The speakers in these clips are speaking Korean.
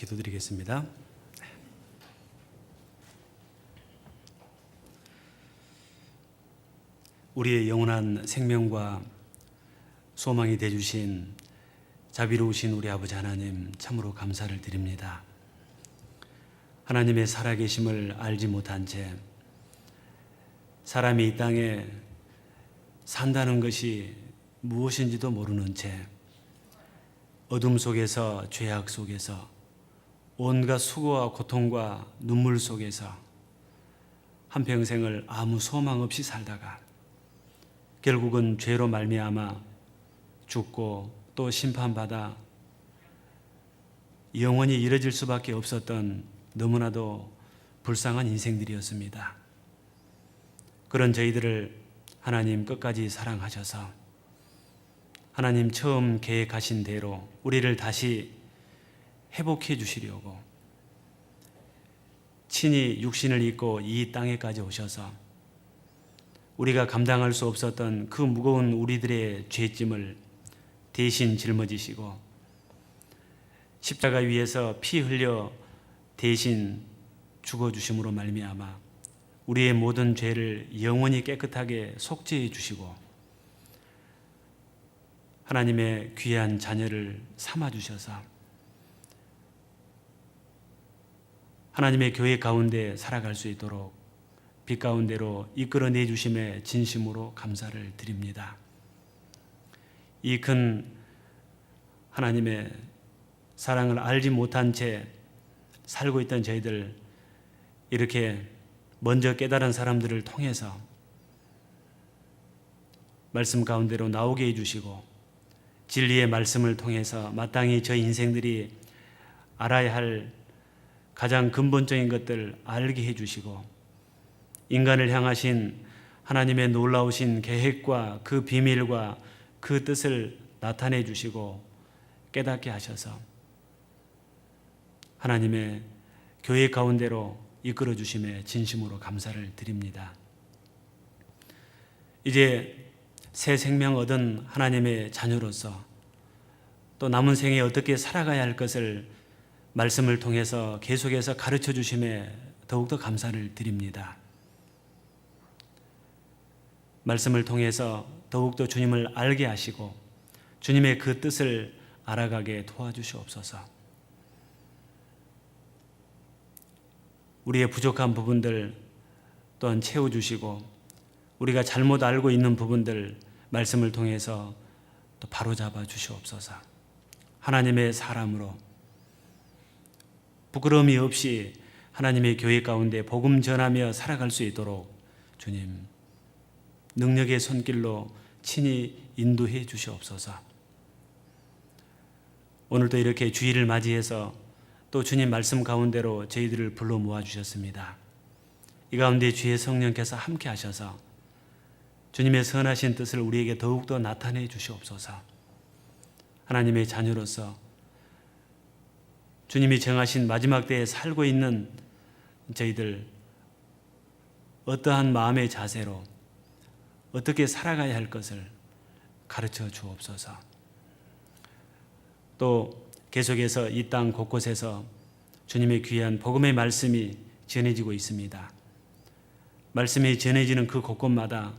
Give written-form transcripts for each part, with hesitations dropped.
기도드리겠습니다. 우리의 영원한 생명과 소망이 되어주신 자비로우신 우리 아버지 하나님, 참으로 감사를 드립니다. 하나님의 살아계심을 알지 못한 채 사람이 이 땅에 산다는 것이 무엇인지도 모르는 채 어둠 속에서, 죄악 속에서, 온갖 수고와 고통과 눈물 속에서 한평생을 아무 소망 없이 살다가 결국은 죄로 말미암아 죽고 또 심판받아 영원히 이뤄질 수밖에 없었던 너무나도 불쌍한 인생들이었습니다. 그런 저희들을 하나님 끝까지 사랑하셔서 하나님 처음 계획하신 대로 우리를 다시 회복해 주시려고 친히 육신을 입고 이 땅에까지 오셔서 우리가 감당할 수 없었던 그 무거운 우리들의 죄짐을 대신 짊어지시고 십자가 위에서 피 흘려 대신 죽어주심으로 말미암아 우리의 모든 죄를 영원히 깨끗하게 속죄해 주시고 하나님의 귀한 자녀를 삼아 주셔서 하나님의 교회 가운데 살아갈 수 있도록 빛 가운데로 이끌어내 주심에 진심으로 감사를 드립니다. 이 큰 하나님의 사랑을 알지 못한 채 살고 있던 저희들, 이렇게 먼저 깨달은 사람들을 통해서 말씀 가운데로 나오게 해주시고 진리의 말씀을 통해서 마땅히 저희 인생들이 알아야 할 가장 근본적인 것들을 알게 해주시고 인간을 향하신 하나님의 놀라우신 계획과 그 비밀과 그 뜻을 나타내 주시고 깨닫게 하셔서 하나님의 교회 가운데로 이끌어 주심에 진심으로 감사를 드립니다. 이제 새 생명 얻은 하나님의 자녀로서 또 남은 생에 어떻게 살아가야 할 것을 말씀을 통해서 계속해서 가르쳐 주심에 더욱더 감사를 드립니다. 말씀을 통해서 더욱더 주님을 알게 하시고 주님의 그 뜻을 알아가게 도와주시옵소서. 우리의 부족한 부분들 또한 채워주시고 우리가 잘못 알고 있는 부분들 말씀을 통해서 또 바로잡아 주시옵소서. 하나님의 사람으로 부끄러움이 없이 하나님의 교회 가운데 복음 전하며 살아갈 수 있도록 주님 능력의 손길로 친히 인도해 주시옵소서. 오늘도 이렇게 주일을 맞이해서 또 주님 말씀 가운데로 저희들을 불러 모아 주셨습니다. 이 가운데 주의 성령께서 함께 하셔서 주님의 선하신 뜻을 우리에게 더욱더 나타내 주시옵소서. 하나님의 자녀로서 주님이 정하신 마지막 때에 살고 있는 저희들 어떠한 마음의 자세로 어떻게 살아가야 할 것을 가르쳐 주옵소서. 또 계속해서 이 땅 곳곳에서 주님의 귀한 복음의 말씀이 전해지고 있습니다. 말씀이 전해지는 그 곳곳마다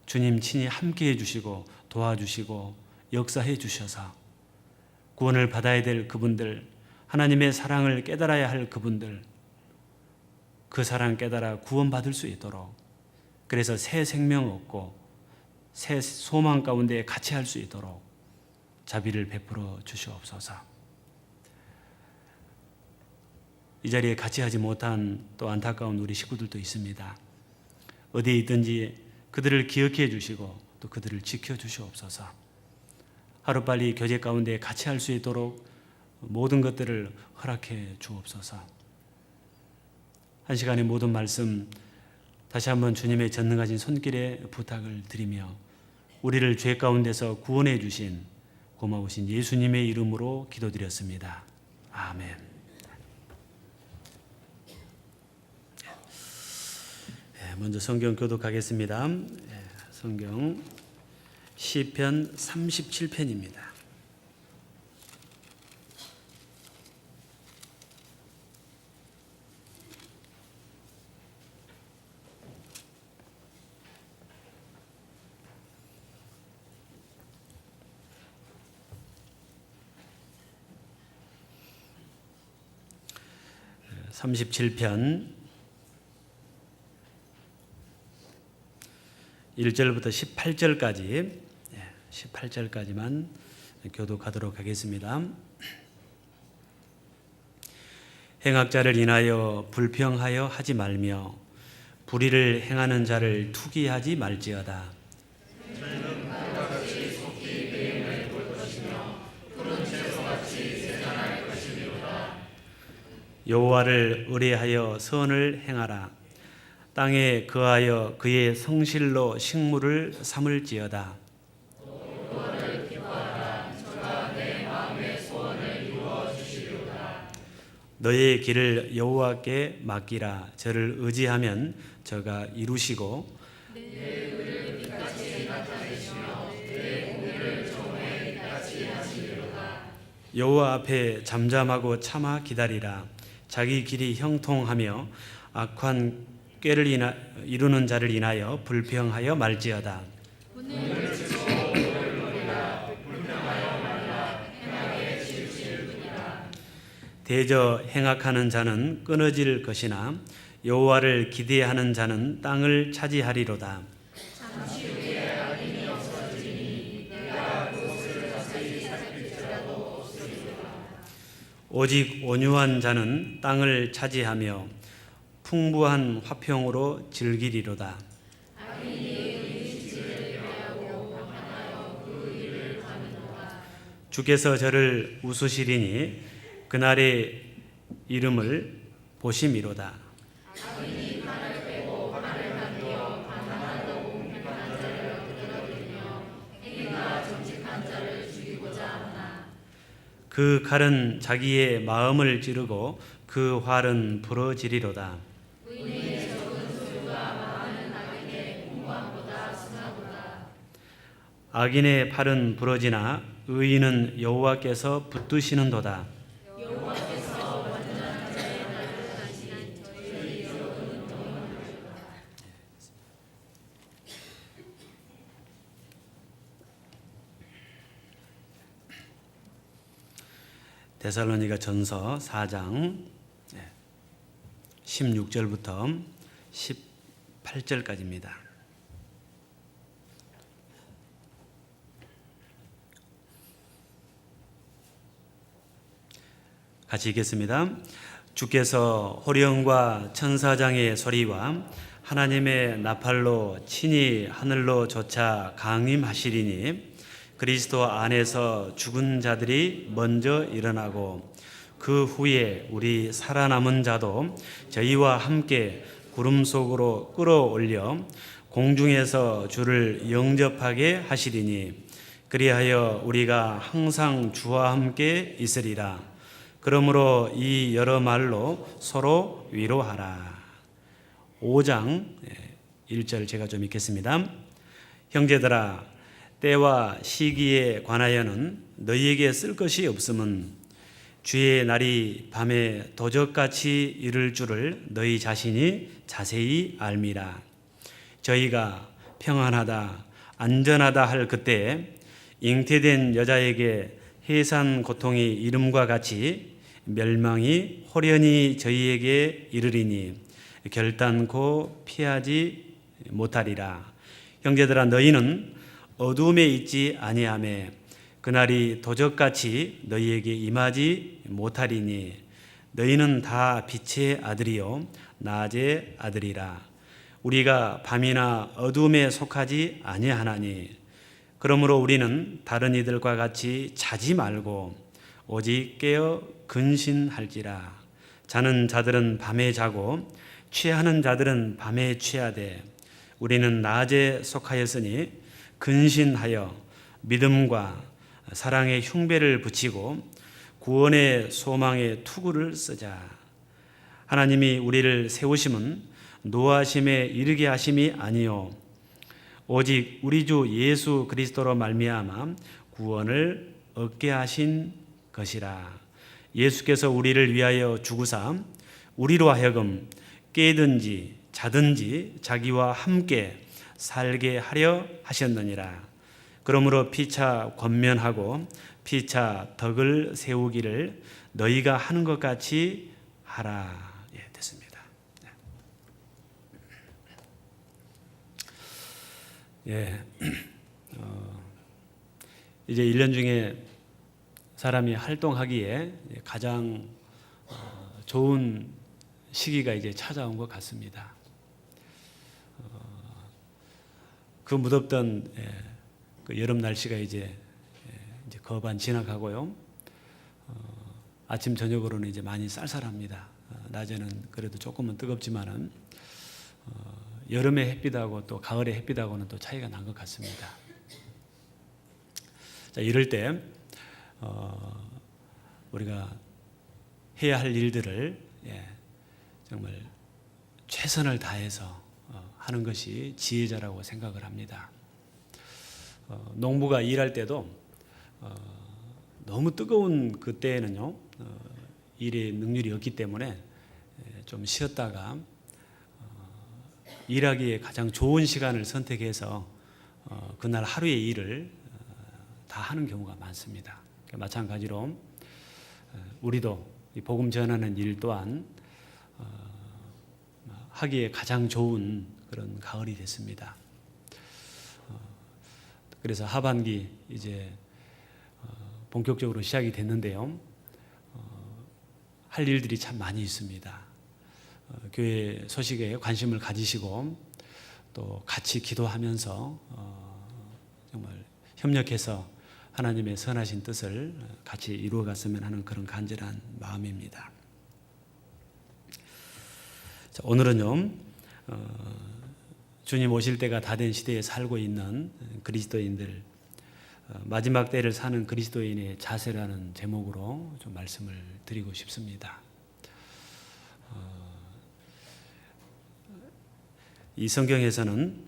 주님 친히 함께해 주시고 도와주시고 역사해 주셔서 구원을 받아야 될 그분들, 하나님의 사랑을 깨달아야 할 그분들, 그 사랑 깨달아 구원받을 수 있도록, 그래서 새 생명 얻고 새 소망 가운데 같이 할 수 있도록 자비를 베풀어 주시옵소서. 이 자리에 같이 하지 못한 또 안타까운 우리 식구들도 있습니다. 어디에 있든지 그들을 기억해 주시고 또 그들을 지켜 주시옵소서. 하루빨리 교제 가운데 같이 할 수 있도록 모든 것들을 허락해 주옵소서. 한 시간의 모든 말씀 다시 한번 주님의 전능하신 손길에 부탁을 드리며 우리를 죄 가운데서 구원해 주신 고마우신 예수님의 이름으로 기도드렸습니다. 아멘. 먼저 성경 교독하겠습니다. 성경 시편 37편입니다. 37편 1절부터 18절까지만 교독하도록 하겠습니다. 행악자를 인하여 불평하여 하지 말며 불의를 행하는 자를 투기하지 말지어다. 여호와를 의뢰하여 선을 행하라. 땅에 거하여 그의 성실로 식물을 삼을지어다. 너의 길을 여호와께 맡기라. 저를 의지하면 저가 이루시고 여호와 앞에 잠잠하고 참아 기다리라. 자기 길이 형통하며 악한 꾀를 이루는 자를 인하여 불평하여 말지어다. 대저 행악하는 자는 끊어질 것이나 여호와를 기대하는 자는 땅을 차지하리로다. 오직 온유한 자는 땅을 차지하며 풍부한 화평으로 즐기리로다. 주께서 저를 웃으시리니 그날의 이름을 보심이로다. 그 칼은 자기의 마음을 찌르고 그 활은 부러지리로다. 악인의 팔은 부러지나 의인은 여호와께서 붙드시는도다. 데살로니가 전서 4장 16절부터 18절까지입니다. 같이 읽겠습니다. 주께서 호령과 천사장의 소리와 하나님의 나팔로 친히 하늘로 솟아 강림하시리니 그리스도 안에서 죽은 자들이 먼저 일어나고 그 후에 우리 살아남은 자도 저희와 함께 구름 속으로 끌어올려 공중에서 주를 영접하게 하시리니 그리하여 우리가 항상 주와 함께 있으리라. 그러므로 이 여러 말로 서로 위로하라. 5장 1절 제가 좀 읽겠습니다. 형제들아, 때와 시기에 관하여는 너희에게 쓸 것이 없음은 주의 날이 밤에 도적같이 이를 줄을 너희 자신이 자세히 알미라. 저희가 평안하다 안전하다 할 그때에 잉태된 여자에게 해산 고통이 이름과 같이 멸망이 호련히 저희에게 이르리니 결단코 피하지 못하리라. 형제들아, 너희는 어두움에 있지 아니하매 그날이 도적같이 너희에게 임하지 못하리니 너희는 다 빛의 아들이요 낮의 아들이라. 우리가 밤이나 어두움에 속하지 아니하나니 그러므로 우리는 다른 이들과 같이 자지 말고 오직 깨어 근신할지라. 자는 자들은 밤에 자고 취하는 자들은 밤에 취하되 우리는 낮에 속하였으니 근신하여 믿음과 사랑의 흉배를 붙이고 구원의 소망의 투구를 쓰자. 하나님이 우리를 세우심은 노하심에 이르게 하심이 아니요 오직 우리 주 예수 그리스도로 말미암아 구원을 얻게 하신 것이라. 예수께서 우리를 위하여 죽으사 우리로 하여금 깨든지 자든지 자기와 함께 살게 하려 하셨느니라. 그러므로 피차 권면하고 피차 덕을 세우기를 너희가 하는 것 같이 하라. 예. 예, 이제 1년 중에 사람이 활동하기에 가장 좋은 시기가 이제 찾아온 것 같습니다. 그 무덥던 그 여름 날씨가 이제 거반 지나가고요. 아침 저녁으로는 이제 많이 쌀쌀합니다. 낮에는 그래도 조금은 뜨겁지만은 여름의 햇빛하고 또 가을의 햇빛하고는 또 차이가 난 것 같습니다. 자, 이럴 때 우리가 해야 할 일들을 정말 최선을 다해서 하는 것이 지혜자라고 생각을 합니다. 농부가 일할 때도 너무 뜨거운 그때에는요 일의 능률이 없기 때문에 좀 쉬었다가 일하기에 가장 좋은 시간을 선택해서 그날 하루의 일을 다 하는 경우가 많습니다. 마찬가지로 우리도 이 복음 전하는 일 또한 하기에 가장 좋은 그런 가을이 됐습니다. 그래서 하반기 이제 본격적으로 시작이 됐는데요. 할 일들이 참 많이 있습니다. 교회 소식에 관심을 가지시고 또 같이 기도하면서 정말 협력해서 하나님의 선하신 뜻을 같이 이루어갔으면 하는 그런 간절한 마음입니다. 자, 오늘은요 주님 오실 때가 다 된 시대에 살고 있는 그리스도인들, 마지막 때를 사는 그리스도인의 자세라는 제목으로 좀 말씀을 드리고 싶습니다. 이 성경에서는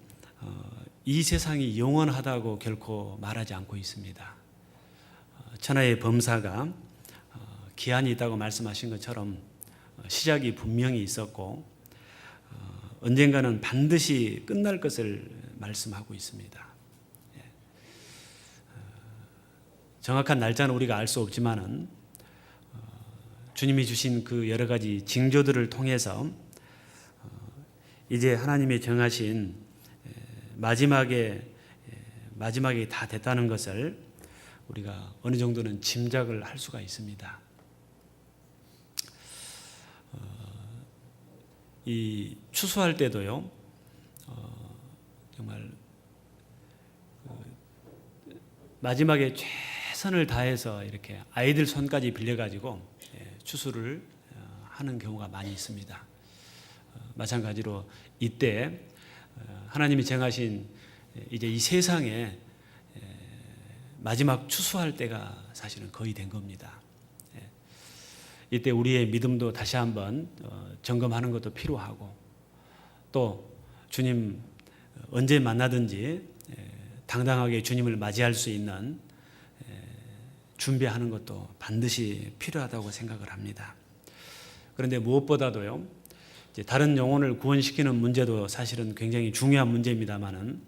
이 세상이 영원하다고 결코 말하지 않고 있습니다. 천하의 범사가 기한이 있다고 말씀하신 것처럼 시작이 분명히 있었고 언젠가는 반드시 끝날 것을 말씀하고 있습니다. 정확한 날짜는 우리가 알 수 없지만은 주님이 주신 그 여러 가지 징조들을 통해서 이제 하나님이 정하신 마지막에 다 됐다는 것을 우리가 어느 정도는 짐작을 할 수가 있습니다. 이 추수할 때도요, 정말 마지막에 최선을 다해서 이렇게 아이들 손까지 빌려가지고 추수를 하는 경우가 많이 있습니다. 마찬가지로 이때 하나님이 정하신 이제 이 세상에 마지막 추수할 때가 사실은 거의 된 겁니다. 이때 우리의 믿음도 다시 한번 점검하는 것도 필요하고 또 주님 언제 만나든지 당당하게 주님을 맞이할 수 있는 준비하는 것도 반드시 필요하다고 생각을 합니다. 그런데 무엇보다도요, 이제 다른 영혼을 구원시키는 문제도 사실은 굉장히 중요한 문제입니다만은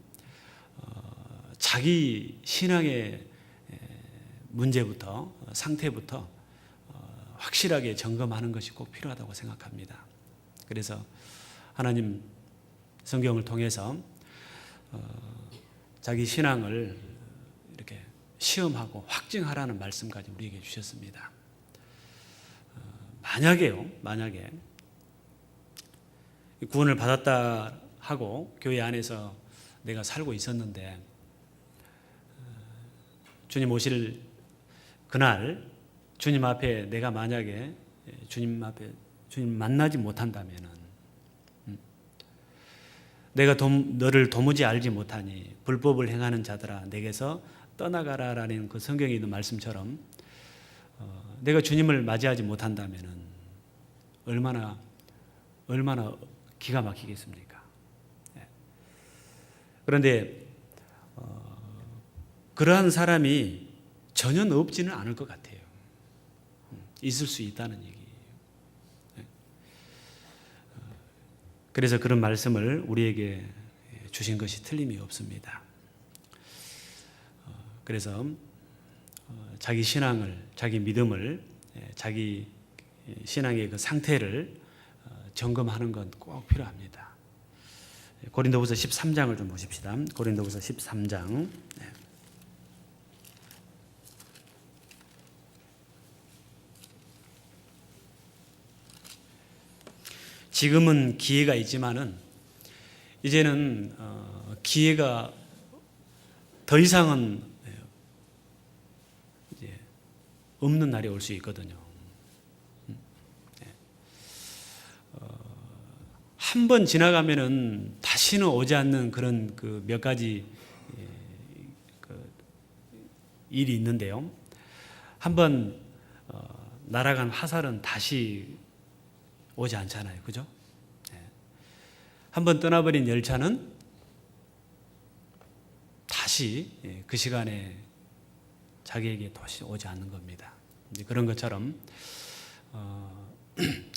자기 신앙의 문제부터 상태부터 확실하게 점검하는 것이 꼭 필요하다고 생각합니다. 그래서 하나님 성경을 통해서 자기 신앙을 이렇게 시험하고 확증하라는 말씀까지 우리에게 주셨습니다. 만약에 구원을 받았다 하고 교회 안에서 내가 살고 있었는데 주님 오실 그날 주님 앞에 내가 만약에 주님 만나지 못한다면은 내가 너를 도무지 알지 못하니 불법을 행하는 자들아 내게서 떠나가라라는 그 성경에 있는 말씀처럼 내가 주님을 맞이하지 못한다면은 얼마나 기가 막히겠습니까? 그런데 그러한 사람이 전혀 없지는 않을 것 같아요. 있을 수 있다는 얘기예요. 그래서 그런 말씀을 우리에게 주신 것이 틀림이 없습니다. 그래서 자기 신앙을, 자기 믿음을, 자기 신앙의 그 상태를 점검하는 건 꼭 필요합니다. 고린도후서 13장을 좀 보십시다. 고린도후서 13장. 지금은 기회가 있지만은 이제는 기회가 더 이상은 이제 없는 날이 올 수 있거든요. 한 번 지나가면은 다시는 오지 않는 그런 그 몇 가지 일이 있는데요. 한번 날아간 화살은 다시 오지 않잖아요. 그죠? 한번 떠나버린 열차는 다시 그 시간에 자기에게 다시 오지 않는 겁니다. 그런 것처럼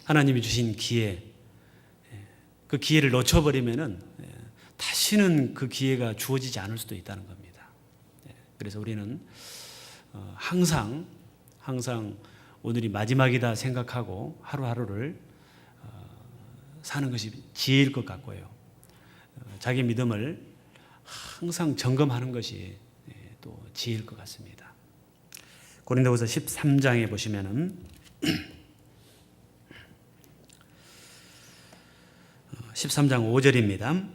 하나님이 주신 기회, 그 기회를 놓쳐버리면은 다시는 그 기회가 주어지지 않을 수도 있다는 겁니다. 그래서 우리는 항상 오늘이 마지막이다 생각하고 하루하루를 사는 것이 지혜일 것 같고요. 자기 믿음을 항상 점검하는 것이 또 지혜일 것 같습니다. 고린도후서 13장에 보시면은 13장 5절입니다.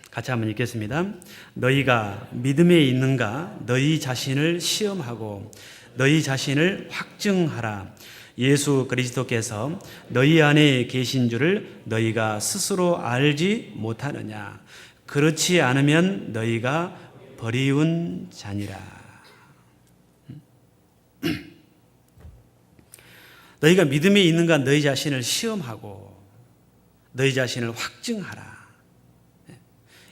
같이 한번 읽겠습니다. 너희가 믿음에 있는가 너희 자신을 시험하고 너희 자신을 확증하라. 예수 그리스도께서 너희 안에 계신 줄을 너희가 스스로 알지 못하느냐. 그렇지 않으면 너희가 버리운 자니라. 너희가 믿음에 있는가 너희 자신을 시험하고 너희 자신을 확증하라.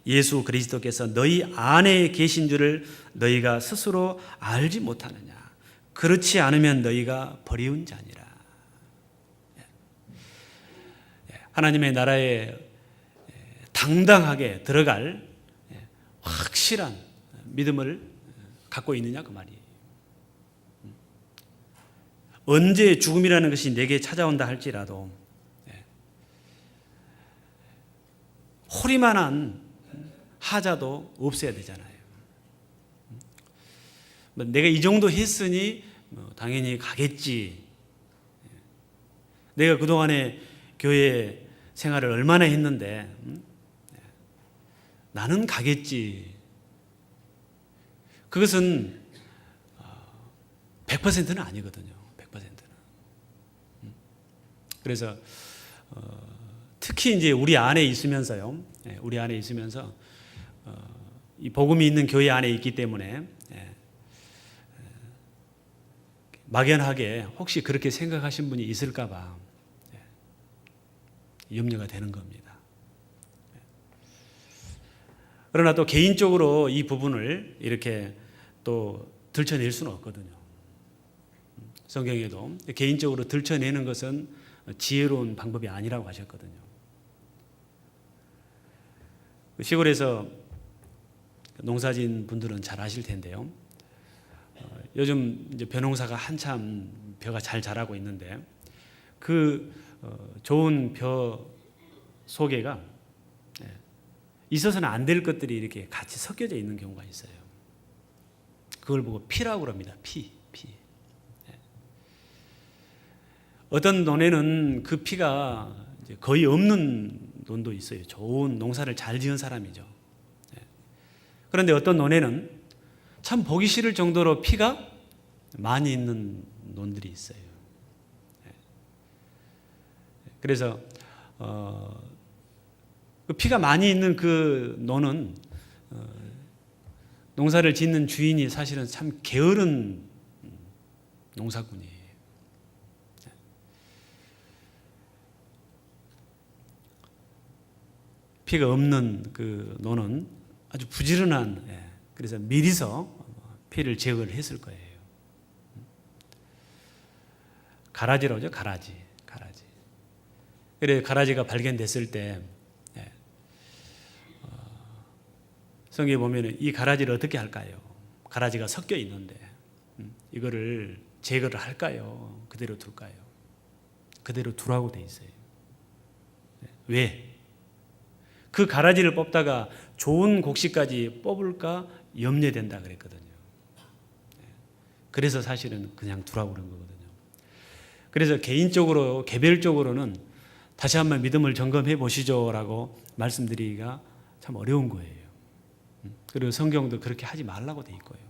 예수 그리스도께서 너희 안에 계신 줄을 너희가 스스로 알지 못하느냐. 그렇지 않으면 너희가 버리운 자니라. 하나님의 나라에 당당하게 들어갈 확실한 믿음을 갖고 있느냐 그 말이에요. 언제 죽음이라는 것이 내게 찾아온다 할지라도 호리만한 하자도 없어야 되잖아요. 내가 이 정도 했으니 당연히 가겠지. 내가 그동안에 교회 생활을 얼마나 했는데 나는 가겠지. 그것은 100%는 아니거든요. 100%는. 그래서 특히 이제 우리 안에 있으면서요. 우리 안에 있으면서 이 복음이 있는 교회 안에 있기 때문에 막연하게 혹시 그렇게 생각하신 분이 있을까 봐 염려가 되는 겁니다. 그러나 또 개인적으로 이 부분을 이렇게 또 들춰낼 수는 없거든요. 성경에도 개인적으로 들춰내는 것은 지혜로운 방법이 아니라고 하셨거든요. 시골에서 농사진 분들은 잘 아실 텐데요. 요즘 이제 벼농사가 한참 벼가 잘 자라고 있는데 그 좋은 벼 속에가 있어서는 안 될 것들이 이렇게 같이 섞여져 있는 경우가 있어요. 그걸 보고 피라고 그럽니다. 피. 어떤 논에는 그 피가 이제 거의 없는 논도 있어요. 좋은 농사를 잘 지은 사람이죠. 그런데 어떤 논에는 참 보기 싫을 정도로 피가 많이 있는 논들이 있어요. 그래서 그 피가 많이 있는 그 논은 농사를 짓는 주인이 사실은 참 게으른 농사꾼이에요. 피가 없는 그 논은 아주 부지런한, 그래서 미리서 피를 제거를 했을 거예요. 가라지라고 하죠. 가라지. 그래 가라지가 발견됐을 때 성경에 보면은 이 가라지를 어떻게 할까요? 가라지가 섞여 있는데 이거를 제거를 할까요? 그대로 둘까요? 그대로 두라고 돼 있어요. 왜? 그 가라지를 뽑다가 좋은 곡식까지 뽑을까 염려된다 그랬거든요. 그래서 사실은 그냥 두라고 그런 거거든요. 그래서 개인적으로, 개별적으로는 다시 한번 믿음을 점검해 보시죠라고 말씀드리기가 참 어려운 거예요. 그리고 성경도 그렇게 하지 말라고 돼 있고요.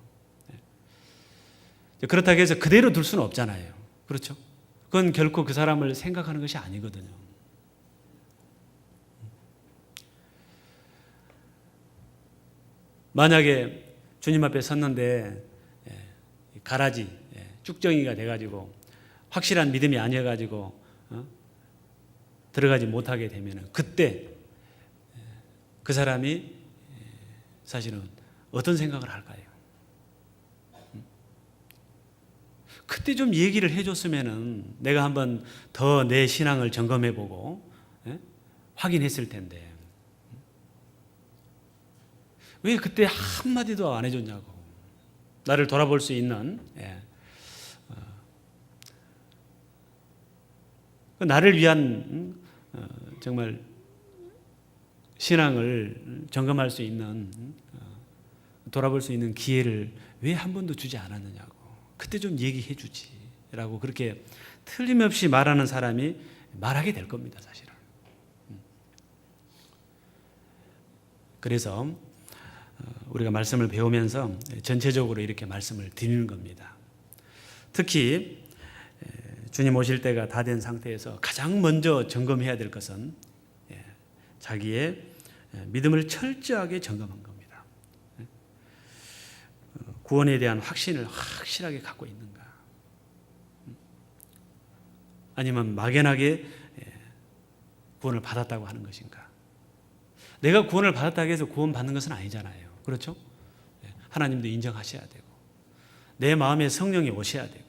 그렇다고 해서 그대로 둘 수는 없잖아요. 그렇죠? 그건 결코 그 사람을 생각하는 것이 아니거든요. 만약에 주님 앞에 섰는데 가라지, 쭉정이가 돼가지고 확실한 믿음이 아니어가지고 들어가지 못하게 되면 그때 그 사람이 사실은 어떤 생각을 할까요? 그때 좀 얘기를 해줬으면은 내가 한번 더 내 신앙을 점검해보고 확인했을 텐데 왜 그때 한마디도 안 해줬냐고. 나를 돌아볼 수 있는 나를 위한 정말 신앙을 점검할 수 있는 돌아볼 수 있는 기회를 왜 한 번도 주지 않았느냐고. 그때 좀 얘기해 주지라고 그렇게 틀림없이 말하는 사람이 말하게 될 겁니다, 사실은. 그래서 우리가 말씀을 배우면서 전체적으로 이렇게 말씀을 드리는 겁니다. 특히 주님 오실 때가 다 된 상태에서 가장 먼저 점검해야 될 것은 자기의 믿음을 철저하게 점검한 겁니다. 구원에 대한 확신을 확실하게 갖고 있는가? 아니면 막연하게 구원을 받았다고 하는 것인가? 내가 구원을 받았다고 해서 구원 받는 것은 아니잖아요. 그렇죠? 하나님도 인정하셔야 되고 내 마음에 성령이 오셔야 되고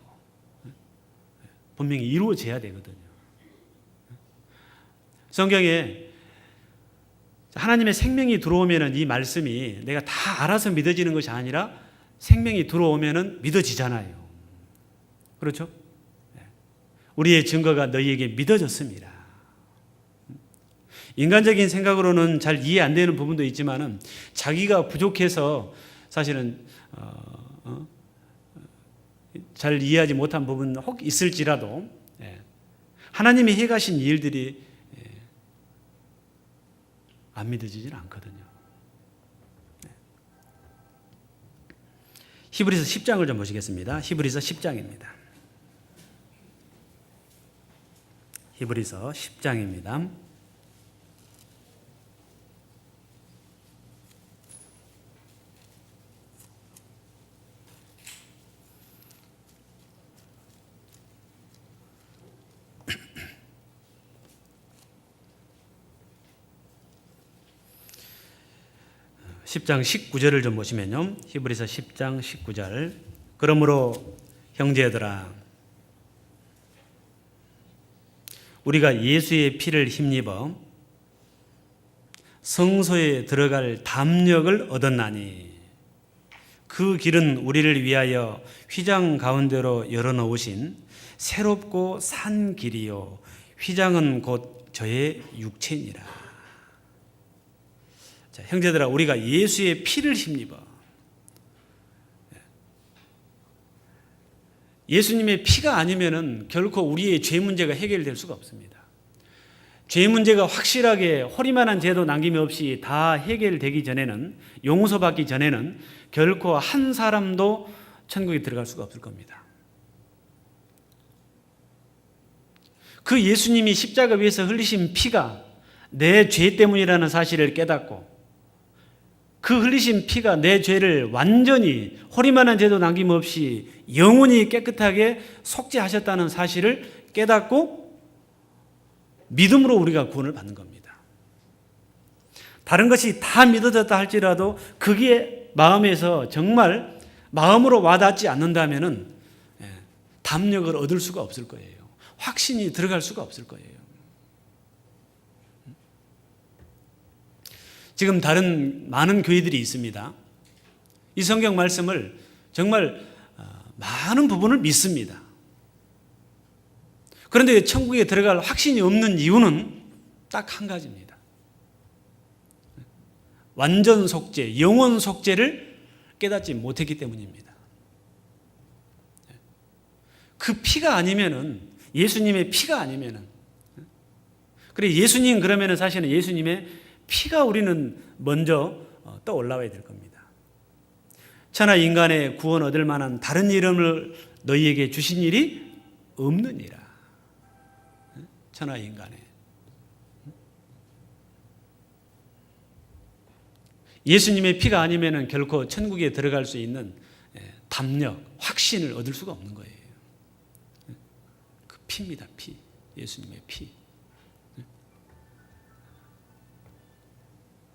분명히 이루어져야 되거든요. 성경에 하나님의 생명이 들어오면 이 말씀이 내가 다 알아서 믿어지는 것이 아니라 생명이 들어오면 믿어지잖아요. 그렇죠? 우리의 증거가 너희에게 믿어졌습니다. 인간적인 생각으로는 잘 이해 안 되는 부분도 있지만은 자기가 부족해서 사실은 잘 이해하지 못한 부분 혹 있을지라도 하나님이 해가신 일들이 안 믿어지지는 않거든요. 히브리서 10장을 좀 보시겠습니다. 히브리서 10장입니다. 히브리서 10장입니다. (10장) 19절을 좀 보시면요. 히브리서 10장 19절. 그러므로 형제들아 우리가 예수의 피를 힘입어 성소에 들어갈 담력을 얻었나니 그 길은 우리를 위하여 휘장 가운데로 열어놓으신 새롭고 산 길이요 휘장은 곧 저의 육체니라. 자, 형제들아 우리가 예수의 피를 힘입어 예수님의 피가 아니면은 결코 우리의 죄 문제가 해결될 수가 없습니다. 죄 문제가 확실하게 허리만한 죄도 남김없이 다 해결되기 전에는 용서받기 전에는 결코 한 사람도 천국에 들어갈 수가 없을 겁니다. 그 예수님이 십자가 위에서 흘리신 피가 내 죄 때문이라는 사실을 깨닫고 그 흘리신 피가 내 죄를 완전히 허리만한 죄도 남김없이 영원히 깨끗하게 속죄하셨다는 사실을 깨닫고 믿음으로 우리가 구원을 받는 겁니다. 다른 것이 다 믿어졌다 할지라도 그게 마음에서 정말 마음으로 와닿지 않는다면은 담력을 얻을 수가 없을 거예요. 확신이 들어갈 수가 없을 거예요. 지금 다른 많은 교회들이 있습니다. 이 성경 말씀을 정말 많은 부분을 믿습니다. 그런데 천국에 들어갈 확신이 없는 이유는 딱 한 가지입니다. 완전 속죄, 영원 속죄를 깨닫지 못했기 때문입니다. 그 피가 아니면은, 예수님의 피가 아니면은, 그래 예수님 그러면은 사실은 예수님의 피가 우리는 먼저 떠올라와야 될 겁니다. 천하 인간의 구원 얻을 만한 다른 이름을 너희에게 주신 일이 없느니라. 천하 인간에. 예수님의 피가 아니면은 결코 천국에 들어갈 수 있는 담력, 확신을 얻을 수가 없는 거예요. 그 피입니다, 피. 예수님의 피.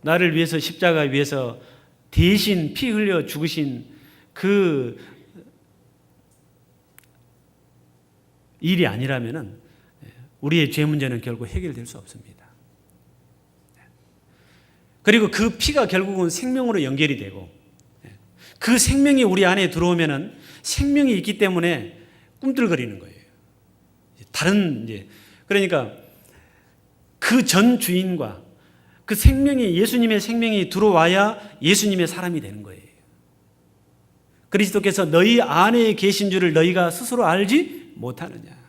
나를 위해서 십자가 위에서 대신 피 흘려 죽으신 그 일이 아니라면은 우리의 죄 문제는 결국 해결될 수 없습니다. 그리고 그 피가 결국은 생명으로 연결이 되고, 그 생명이 우리 안에 들어오면은 생명이 있기 때문에 꿈틀거리는 거예요. 다른 이제 그러니까 그 전 주인과 그 생명이, 예수님의 생명이 들어와야 예수님의 사람이 되는 거예요. 그리스도께서 너희 안에 계신 줄을 너희가 스스로 알지 못하느냐.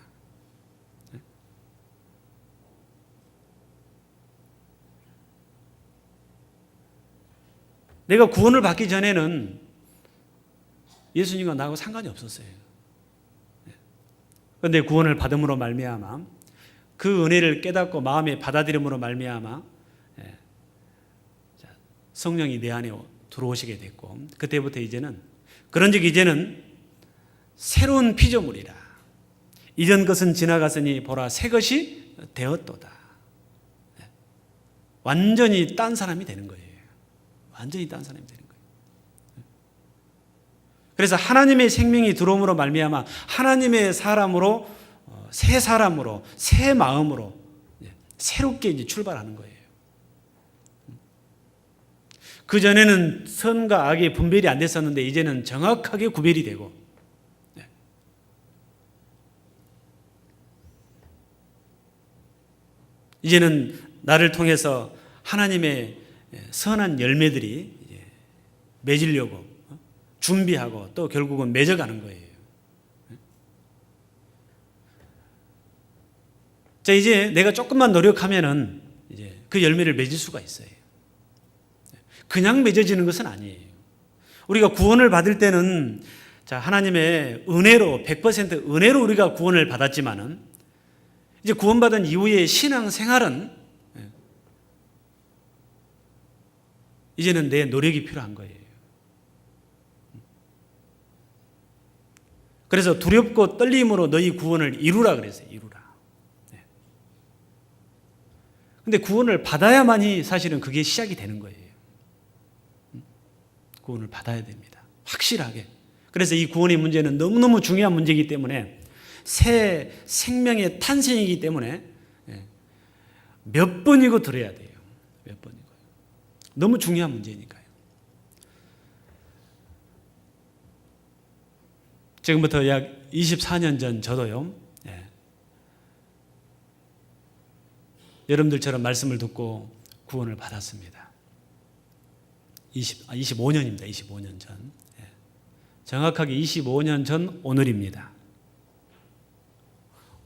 내가 구원을 받기 전에는 예수님과 나하고 상관이 없었어요. 그런데 구원을 받음으로 말미암아, 그 은혜를 깨닫고 마음에 받아들임으로 말미암아 성령이 내 안에 들어오시게 됐고, 그때부터 이제는 그런즉 이제는 새로운 피조물이라. 이전 것은 지나갔으니 보라 새 것이 되었도다. 완전히 딴 사람이 되는 거예요. 완전히 딴 사람이 되는 거예요. 그래서 하나님의 생명이 들어옴으로 말미암아 하나님의 사람으로, 새 사람으로, 새 마음으로 새롭게 이제 출발하는 거예요. 그 전에는 선과 악의 분별이 안 됐었는데 이제는 정확하게 구별이 되고, 이제는 나를 통해서 하나님의 선한 열매들이 맺으려고 준비하고 또 결국은 맺어가는 거예요. 자, 이제 내가 조금만 노력하면은 이제 그 열매를 맺을 수가 있어요. 그냥 맺어지는 것은 아니에요. 우리가 구원을 받을 때는 자, 하나님의 은혜로 100% 은혜로 우리가 구원을 받았지만은 이제 구원받은 이후의 신앙 생활은 이제는 내 노력이 필요한 거예요. 그래서 두렵고 떨림으로 너희 구원을 이루라 그랬어요. 이루라. 근데 구원을 받아야만이 사실은 그게 시작이 되는 거예요. 구원을 받아야 됩니다. 확실하게. 그래서 이 구원의 문제는 너무너무 중요한 문제이기 때문에, 새 생명의 탄생이기 때문에 몇 번이고 들어야 돼요. 몇 번이고. 너무 중요한 문제니까요. 지금부터 약 24년 전 저도요, 여러분들처럼 말씀을 듣고 구원을 받았습니다. 25년입니다. 25년 전. 정확하게 25년 전 오늘입니다.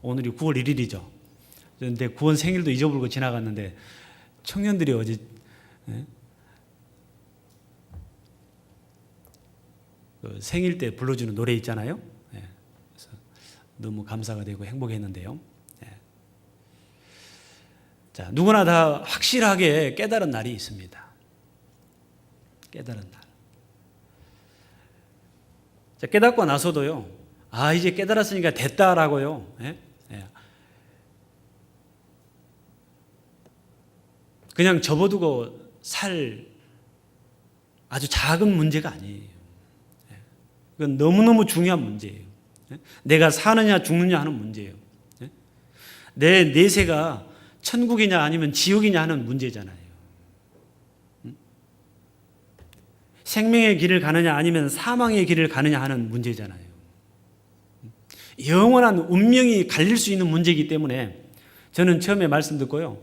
오늘이 9월 1일이죠. 그런데 구원 생일도 잊어버리고 지나갔는데 청년들이 어제 그 생일 때 불러주는 노래 있잖아요. 그래서 너무 감사가 되고 행복했는데요. 자, 누구나 다 확실하게 깨달은 날이 있습니다. 깨달은 날. 자, 깨닫고 나서도요, 아, 이제 깨달았으니까 됐다라고요. 그냥 접어두고 살 아주 작은 문제가 아니에요. 이건 너무너무 중요한 문제예요. 내가 사느냐 죽느냐 하는 문제예요. 내 내세가 천국이냐 아니면 지옥이냐 하는 문제잖아요. 생명의 길을 가느냐 아니면 사망의 길을 가느냐 하는 문제잖아요. 영원한 운명이 갈릴 수 있는 문제이기 때문에 저는 처음에 말씀 듣고요,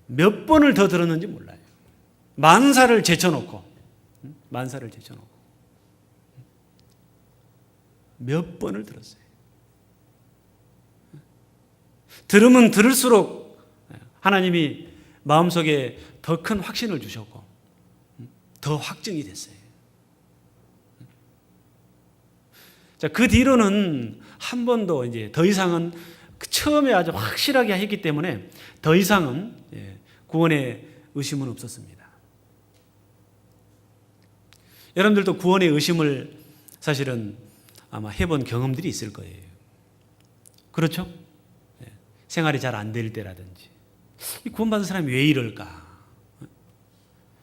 몇 번을 더 들었는지 몰라요. 만사를 제쳐놓고 몇 번을 들었어요. 들으면 들을수록 하나님이 마음속에 더 큰 확신을 주셨고 더 확증이 됐어요. 자, 그 뒤로는 한 번도 이제 더 이상은 처음에 아주 확실하게 했기 때문에 더 이상은 구원의 의심은 없었습니다. 여러분들도 구원의 의심을 사실은 아마 해본 경험들이 있을 거예요. 그렇죠? 생활이 잘 안 될 때라든지, 이 구원받은 사람이 왜 이럴까?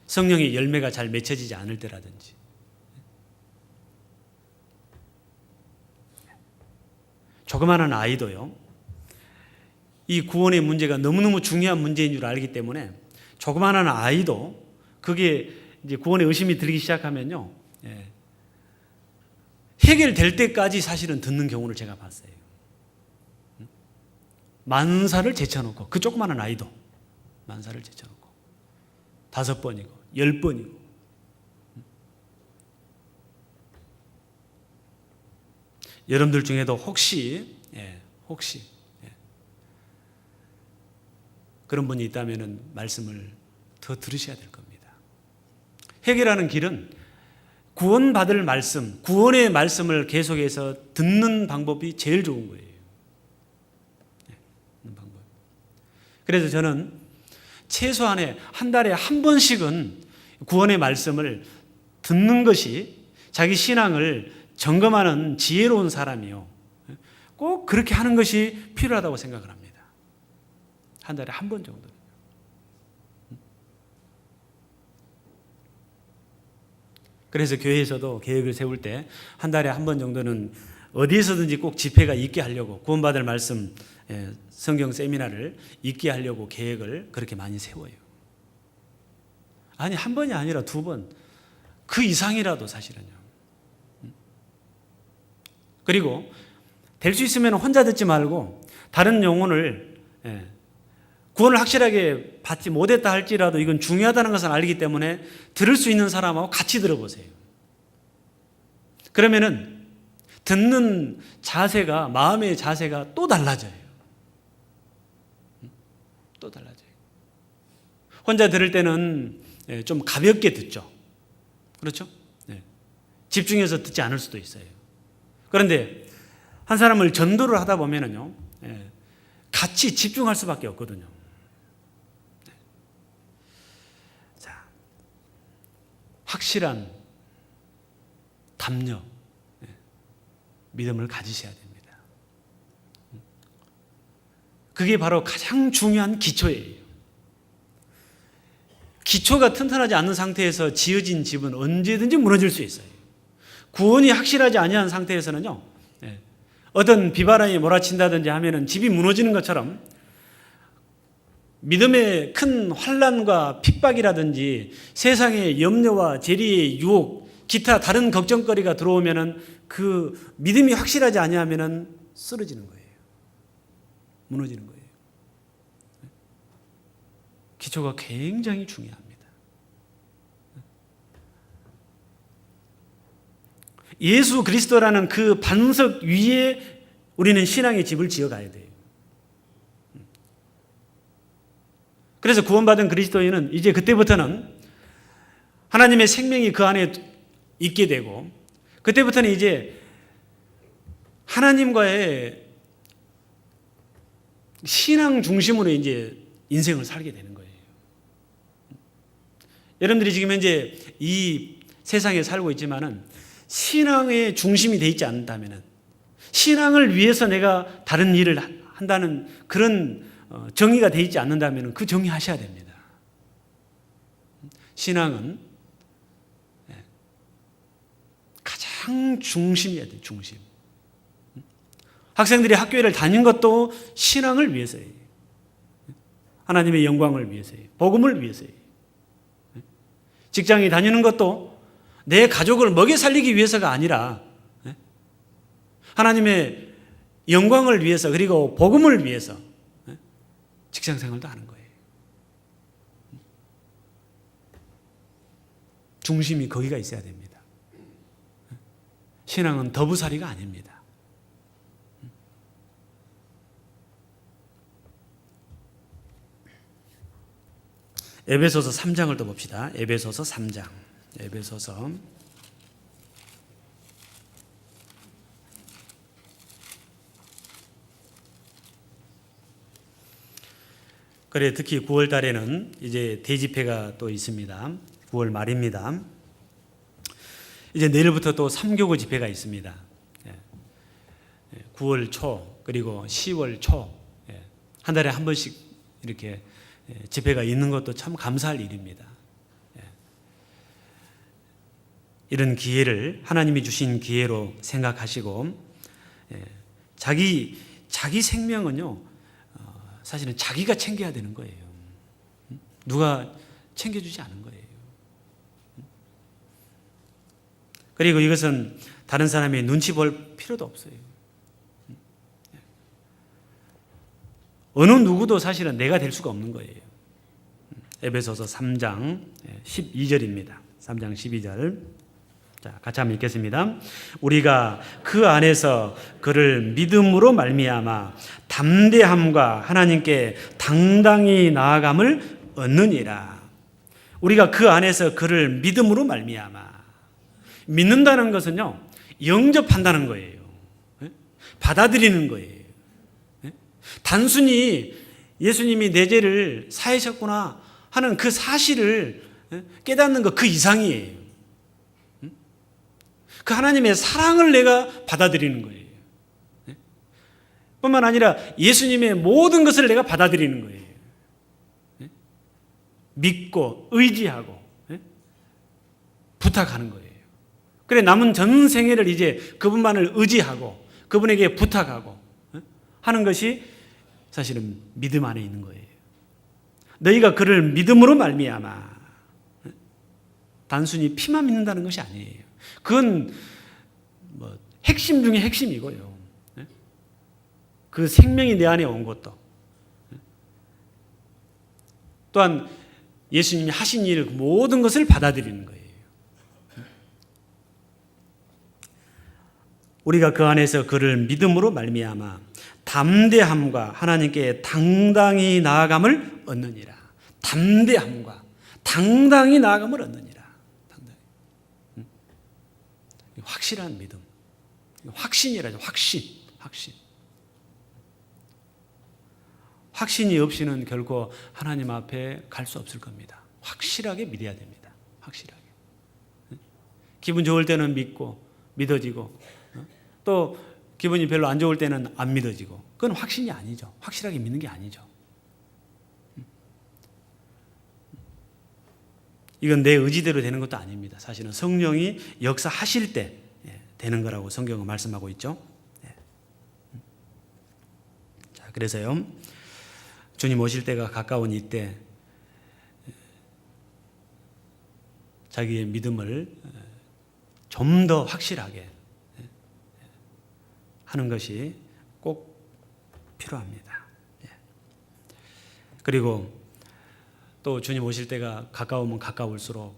성령의 열매가 잘 맺혀지지 않을 때라든지. 조그마한 아이도요, 이 구원의 문제가 너무너무 중요한 문제인 줄 알기 때문에 조그마한 아이도 그게 이제 구원의 의심이 들기 시작하면요, 해결될 때까지 사실은 듣는 경우를 제가 봤어요. 만사를 제쳐놓고, 그 조그마한 아이도 만사를 제쳐놓고 5번이고 10번이고. 여러분들 중에도 혹시 그런 분이 있다면 말씀을 더 들으셔야 될 겁니다. 해결하는 길은 구원받을 말씀, 구원의 말씀을 계속해서 듣는 방법이 제일 좋은 거예요. 그래서 저는 최소한의 한 달에 한 번씩은 구원의 말씀을 듣는 것이 자기 신앙을 점검하는 지혜로운 사람이요, 꼭 그렇게 하는 것이 필요하다고 생각을 합니다. 한 달에 한 번 정도. 그래서 교회에서도 계획을 세울 때 한 달에 한 번 정도는 어디에서든지 꼭 집회가 있게 하려고, 구원받을 말씀 성경 세미나를 있게 하려고 계획을 그렇게 많이 세워요. 아니, 한 번이 아니라 2번, 그 이상이라도 사실은요. 그리고 될 수 있으면 혼자 듣지 말고 다른 영혼을, 구원을 확실하게 받지 못했다 할지라도 이건 중요하다는 것을 알기 때문에 들을 수 있는 사람하고 같이 들어보세요. 그러면은 듣는 자세가, 마음의 자세가 또 달라져요. 또 달라져요. 혼자 들을 때는 좀 가볍게 듣죠. 그렇죠? 집중해서 듣지 않을 수도 있어요. 그런데 한 사람을 전도를 하다 보면은요, 같이 집중할 수밖에 없거든요. 자, 확실한 담력, 믿음을 가지셔야 됩니다. 그게 바로 가장 중요한 기초예요. 기초가 튼튼하지 않은 상태에서 지어진 집은 언제든지 무너질 수 있어요. 구원이 확실하지 아니한 상태에서는요, 어떤 비바람이 몰아친다든지 하면은 집이 무너지는 것처럼 믿음의 큰 환난과 핍박이라든지 세상의 염려와 재리의 유혹, 기타 다른 걱정거리가 들어오면은 그 믿음이 확실하지 아니하면은 쓰러지는 거예요. 무너지는 거예요. 기초가 굉장히 중요합니다. 예수 그리스도라는 그 반석 위에 우리는 신앙의 집을 지어가야 돼요. 그래서 구원받은 그리스도인은 이제 그때부터는 하나님의 생명이 그 안에 있게 되고, 그때부터는 이제 하나님과의 신앙 중심으로 이제 인생을 살게 되는 거예요. 여러분들이 지금 현재 이 세상에 살고 있지만은 신앙의 중심이 되어 있지 않는다면, 신앙을 위해서 내가 다른 일을 한다는 그런 정의가 되어 있지 않는다면 그 정의하셔야 됩니다. 신앙은 가장 중심이어야 돼요. 중심. 학생들이 학교를 다닌 것도 신앙을 위해서예요. 하나님의 영광을 위해서예요. 복음을 위해서예요. 직장에 다니는 것도 내 가족을 먹여 살리기 위해서가 아니라 하나님의 영광을 위해서, 그리고 복음을 위해서 직장 생활도 하는 거예요. 중심이 거기가 있어야 됩니다. 신앙은 더부살이가 아닙니다. 에베소서 3장을 또 봅시다. 에베소서 3장. 에베소서 그래, 특히 9월 달에는 이제 대집회가 또 있습니다. 9월 말입니다. 이제 내일부터 또 3교구 집회가 있습니다. 9월 초 그리고 10월 초 한 달에 한 번씩 이렇게 집회가 있는 것도 참 감사할 일입니다. 이런 기회를 하나님이 주신 기회로 생각하시고 자기 생명은요 사실은 자기가 챙겨야 되는 거예요. 누가 챙겨주지 않은 거예요. 그리고 이것은 다른 사람이 눈치 볼 필요도 없어요. 어느 누구도 사실은 내가 될 수가 없는 거예요. 에베소서 3장 12절입니다. 3장 12절. 자, 같이 한번 읽겠습니다. 우리가 그 안에서 그를 믿음으로 말미암아 담대함과 하나님께 당당히 나아감을 얻느니라. 우리가 그 안에서 그를 믿음으로 말미암아. 믿는다는 것은요, 영접한다는 거예요. 받아들이는 거예요. 단순히 예수님이 내 죄를 사하셨구나 하는 그 사실을 깨닫는 것 그 이상이에요. 그 하나님의 사랑을 내가 받아들이는 거예요. 뿐만 아니라 예수님의 모든 것을 내가 받아들이는 거예요. 믿고 의지하고 부탁하는 거예요. 그래, 남은 전 생애를 이제 그분만을 의지하고 그분에게 부탁하고 하는 것이 사실은 믿음 안에 있는 거예요. 너희가 그를 믿음으로 말미암아. 단순히 피만 믿는다는 것이 아니에요. 그건 뭐 핵심 중에 핵심이고요. 그 생명이 내 안에 온 것도 또한 예수님이 하신 일 모든 것을 받아들이는 거예요. 우리가 그 안에서 그를 믿음으로 말미암아 담대함과 하나님께 당당히 나아감을 얻느니라. 담대함과 당당히 나아감을 얻느니라. 당당히. 확실한 믿음. 확신이라죠. 확신. 확신이 없이는 결코 하나님 앞에 갈 수 없을 겁니다. 확실하게 믿어야 됩니다. 확실하게. 기분 좋을 때는 믿고 믿어지고 또 기분이 별로 안 좋을 때는 안 믿어지고 그건 확신이 아니죠. 확실하게 믿는 게 아니죠. 이건 내 의지대로 되는 것도 아닙니다. 사실은 성령이 역사하실 때 되는 거라고 성경은 말씀하고 있죠. 자, 그래서요. 주님 오실 때가 가까운 이때 자기의 믿음을 좀 더 확실하게 하는 것이 꼭 필요합니다. 그리고 또 주님 오실 때가 가까우면 가까울수록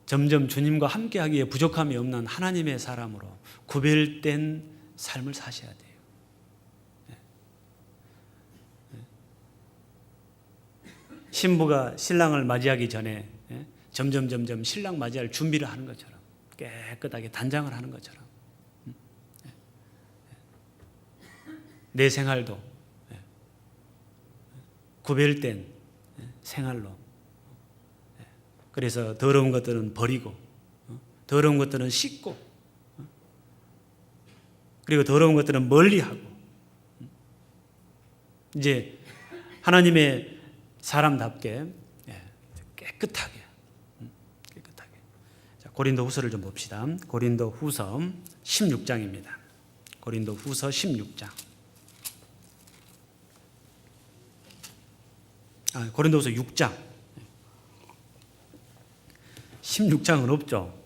점점 주님과 함께하기에 부족함이 없는 하나님의 사람으로 구별된 삶을 사셔야 돼요. 신부가 신랑을 맞이하기 전에 점점 신랑 맞이할 준비를 하는 것처럼 깨끗하게 단장을 하는 것처럼 내 생활도 구별된 생활로 그래서 더러운 것들은 버리고 더러운 것들은 씻고 그리고 더러운 것들은 멀리하고 이제 하나님의 사람답게 깨끗하게. 자, 고린도 후서를 좀 봅시다. 고린도 후서 16장입니다. 고린도 후서 16장. 고린도 후서 6장. 16장은 없죠.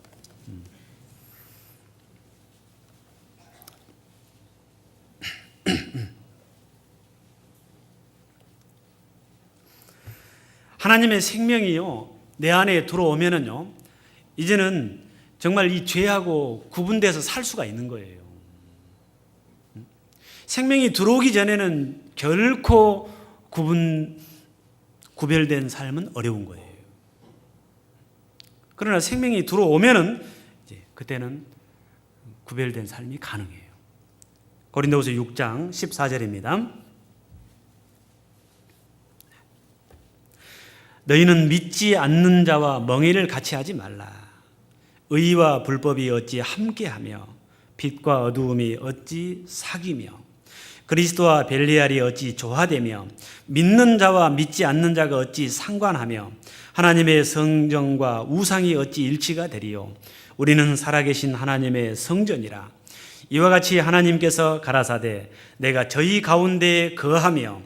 하나님의 생명이요 내 안에 들어오면은요 이제는 정말 이 죄하고 구분돼서 살 수가 있는 거예요. 생명이 들어오기 전에는 결코 구별된 삶은 어려운 거예요. 그러나 생명이 들어오면은 이제 그때는 구별된 삶이 가능해요. 고린도후서 6장 14절입니다. 너희는 믿지 않는 자와 멍에를 같이 하지 말라. 의와 불법이 어찌 함께하며 빛과 어두움이 어찌 사귀며 그리스도와 벨리알이 어찌 조화되며 믿는 자와 믿지 않는 자가 어찌 상관하며 하나님의 성전과 우상이 어찌 일치가 되리요. 우리는 살아계신 하나님의 성전이라. 이와 같이 하나님께서 가라사대 내가 저희 가운데에 거하며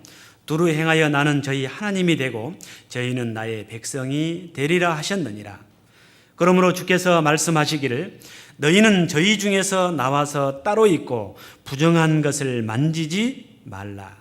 두루 행하여 나는 저희 하나님이 되고 저희는 나의 백성이 되리라 하셨느니라. 그러므로 주께서 말씀하시기를 너희는 저희 중에서 나와서 따로 있고 부정한 것을 만지지 말라.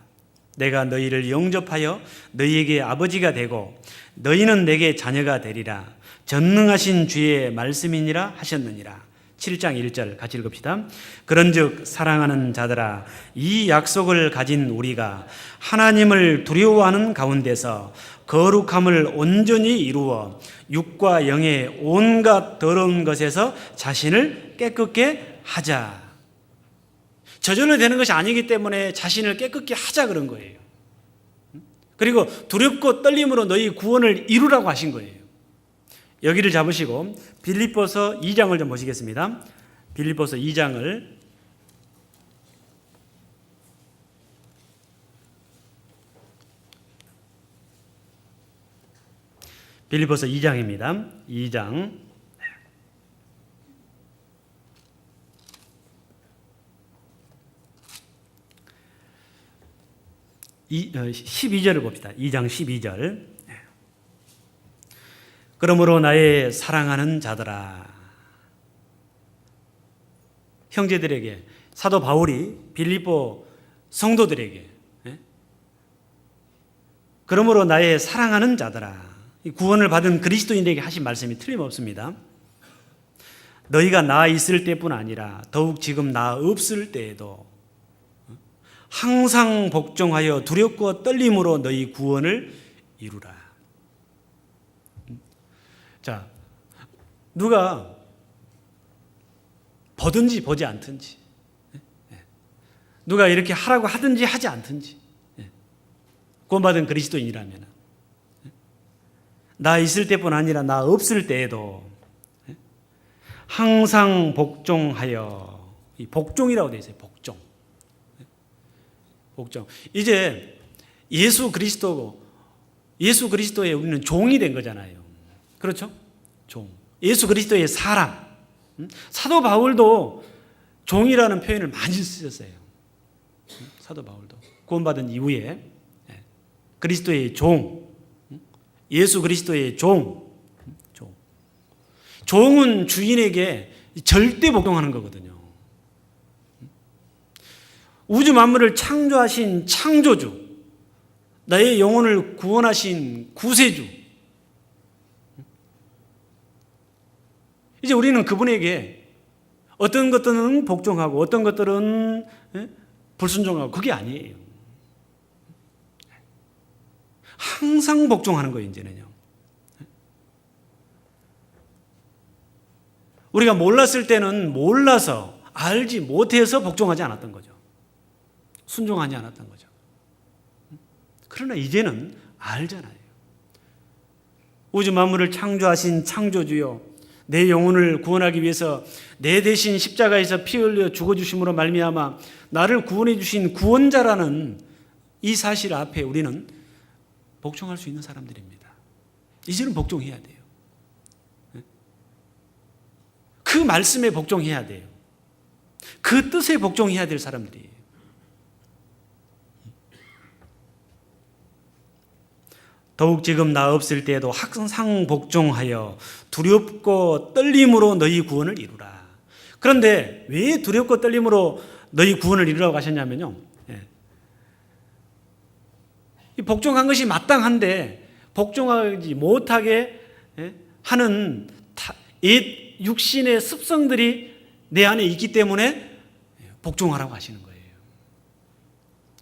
내가 너희를 영접하여 너희에게 아버지가 되고 너희는 내게 자녀가 되리라. 전능하신 주의 말씀이니라 하셨느니라. 7장 1절 같이 읽읍시다. 그런즉 사랑하는 자들아 이 약속을 가진 우리가 하나님을 두려워하는 가운데서 거룩함을 온전히 이루어 육과 영의 온갖 더러운 것에서 자신을 깨끗게 하자. 저절로 되는 것이 아니기 때문에 자신을 깨끗게 하자 그런 거예요. 그리고 두렵고 떨림으로 너희 구원을 이루라고 하신 거예요. 여기를 잡으시고 빌립보서 2장을 좀 보시겠습니다. 빌립보서 2장을 빌립보서 2장입니다. 2장 12절을 봅시다. 2장 12절. 그러므로 나의 사랑하는 자들아. 형제들에게 사도 바울이 빌립보 성도들에게 그러므로 나의 사랑하는 자들아. 구원을 받은 그리스도인에게 하신 말씀이 틀림없습니다. 너희가 나 있을 때뿐 아니라 더욱 지금 나 없을 때에도 항상 복종하여 두렵고 떨림으로 너희 구원을 이루라. 자, 누가 보든지 보지 않든지, 누가 이렇게 하라고 하든지 하지 않든지, 구원받은 그리스도인이라면 나 있을 때뿐 아니라 나 없을 때에도 항상 복종하여, 이 복종이라고 되어 있어요. 복종. 복종. 이제 예수 그리스도에 우리는 종이 된 거잖아요. 그렇죠? 종. 예수 그리스도의 사람. 사도 바울도 종이라는 표현을 많이 쓰셨어요. 사도 바울도 구원받은 이후에 그리스도의 종, 예수 그리스도의 종. 종은 주인에게 절대 복종하는 거거든요. 우주 만물을 창조하신 창조주, 나의 영혼을 구원하신 구세주. 이제 우리는 그분에게 어떤 것들은 복종하고 어떤 것들은 불순종하고 그게 아니에요. 항상 복종하는 거예요, 이제는요. 우리가 몰랐을 때는 몰라서 알지 못해서 복종하지 않았던 거죠. 순종하지 않았던 거죠. 그러나 이제는 알잖아요. 우주 만물을 창조하신 창조주요, 내 영혼을 구원하기 위해서 내 대신 십자가에서 피 흘려 죽어주심으로 말미암아 나를 구원해 주신 구원자라는 이 사실 앞에 우리는 복종할 수 있는 사람들입니다. 이제는 복종해야 돼요. 그 말씀에 복종해야 돼요. 그 뜻에 복종해야 될 사람들이에요. 더욱 지금 나 없을 때에도 항상 복종하여 두렵고 떨림으로 너희 구원을 이루라. 그런데 왜 두렵고 떨림으로 너희 구원을 이루라고 하셨냐면요, 이 복종한 것이 마땅한데 복종하지 못하게 하는 옛 육신의 습성들이 내 안에 있기 때문에 복종하라고 하시는 거예요.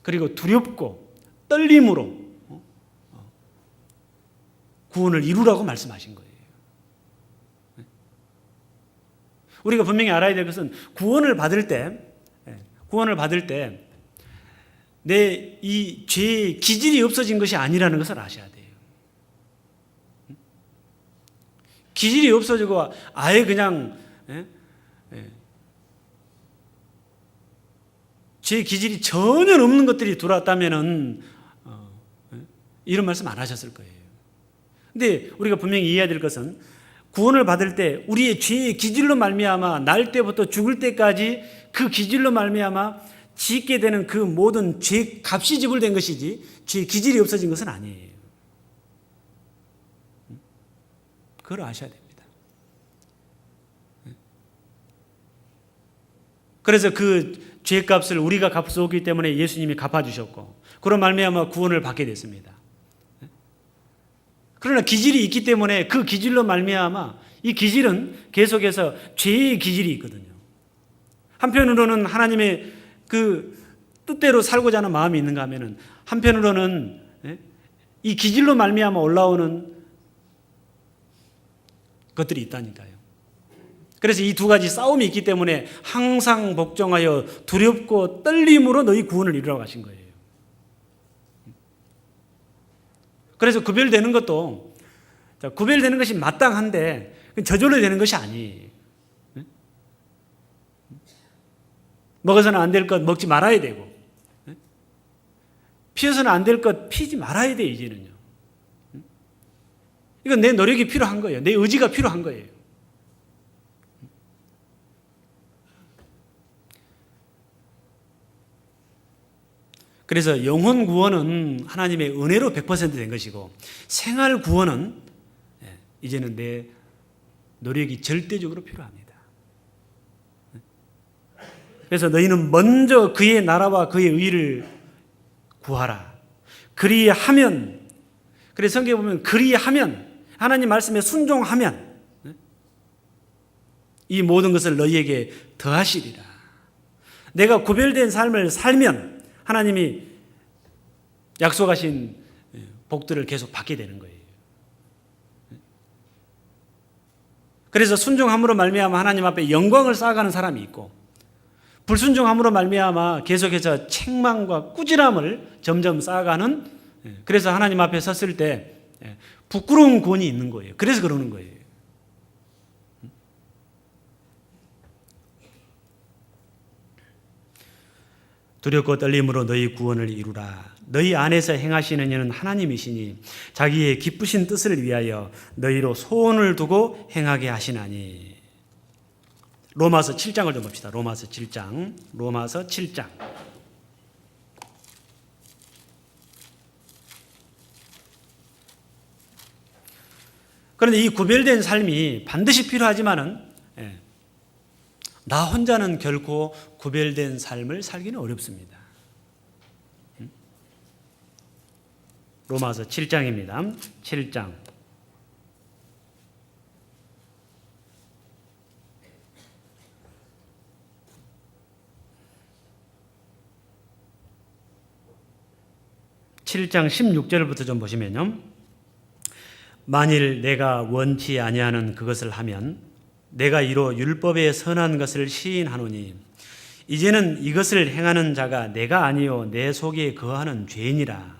그리고 두렵고 떨림으로 구원을 이루라고 말씀하신 거예요. 우리가 분명히 알아야 될 것은 구원을 받을 때 내 이 죄의 기질이 없어진 것이 아니라는 것을 아셔야 돼요. 기질이 없어지고 아예 그냥 제 기질이 전혀 없는 것들이 들어왔다면은 이런 말씀 안 하셨을 거예요. 근데 우리가 분명히 이해해야 될 것은 구원을 받을 때 우리의 죄의 기질로 말미암아 날 때부터 죽을 때까지 그 기질로 말미암아 짓게 되는 그 모든 죄 값이 지불된 것이지 죄의 기질이 없어진 것은 아니에요. 그걸 아셔야 됩니다. 그래서 그 죄값을 우리가 갚았기 때문에 예수님이 갚아주셨고 그런 말미암아 구원을 받게 됐습니다. 그러나 기질이 있기 때문에 그 기질로 말미암아 이 기질은 계속해서 죄의 기질이 있거든요. 한편으로는 하나님의 그 뜻대로 살고자 하는 마음이 있는가 하면은 한편으로는 이 기질로 말미암아 올라오는 것들이 있다니까요. 그래서 이 두 가지 싸움이 있기 때문에 항상 복종하여 두렵고 떨림으로 너희 구원을 이루라고 하신 거예요. 그래서 구별되는 것도 구별되는 것이 마땅한데 저절로 되는 것이 아니에요. 먹어서는 안 될 것 먹지 말아야 되고 피해서는 안 될 것 피지 말아야 돼. 이제는요. 이건 내 노력이 필요한 거예요. 내 의지가 필요한 거예요. 그래서 영혼 구원은 하나님의 은혜로 100%된 것이고 생활 구원은 이제는 내 노력이 절대적으로 필요합니다. 그래서 너희는 먼저 그의 나라와 그의 의를 구하라. 그리하면, 그래서 성경에 보면 그리하면, 하나님 말씀에 순종하면 이 모든 것을 너희에게 더하시리라. 내가 구별된 삶을 살면 하나님이 약속하신 복들을 계속 받게 되는 거예요. 그래서 순종함으로 말미암아 하나님 앞에 영광을 쌓아가는 사람이 있고 불순종함으로 말미암아 계속해서 책망과 꾸지람을 점점 쌓아가는, 그래서 하나님 앞에 섰을 때 부끄러운 구원이 있는 거예요. 그래서 그러는 거예요. 두렵고 떨림으로 너희 구원을 이루라. 너희 안에서 행하시는 이는 하나님이시니 자기의 기쁘신 뜻을 위하여 너희로 소원을 두고 행하게 하시나니. 로마서 7장을 좀 봅시다. 로마서 7장. 그런데 이 구별된 삶이 반드시 필요하지만은 나 혼자는 결코 구별된 삶을 살기는 어렵습니다. 로마서 7장입니다. 7장. (7장) 16절부터 좀 보시면요. 만일 내가 원치 아니하는 그것을 하면 내가 이로 율법의 선한 것을 시인하노니 이제는 이것을 행하는 자가 내가 아니요 내 속에 거하는 죄인이라.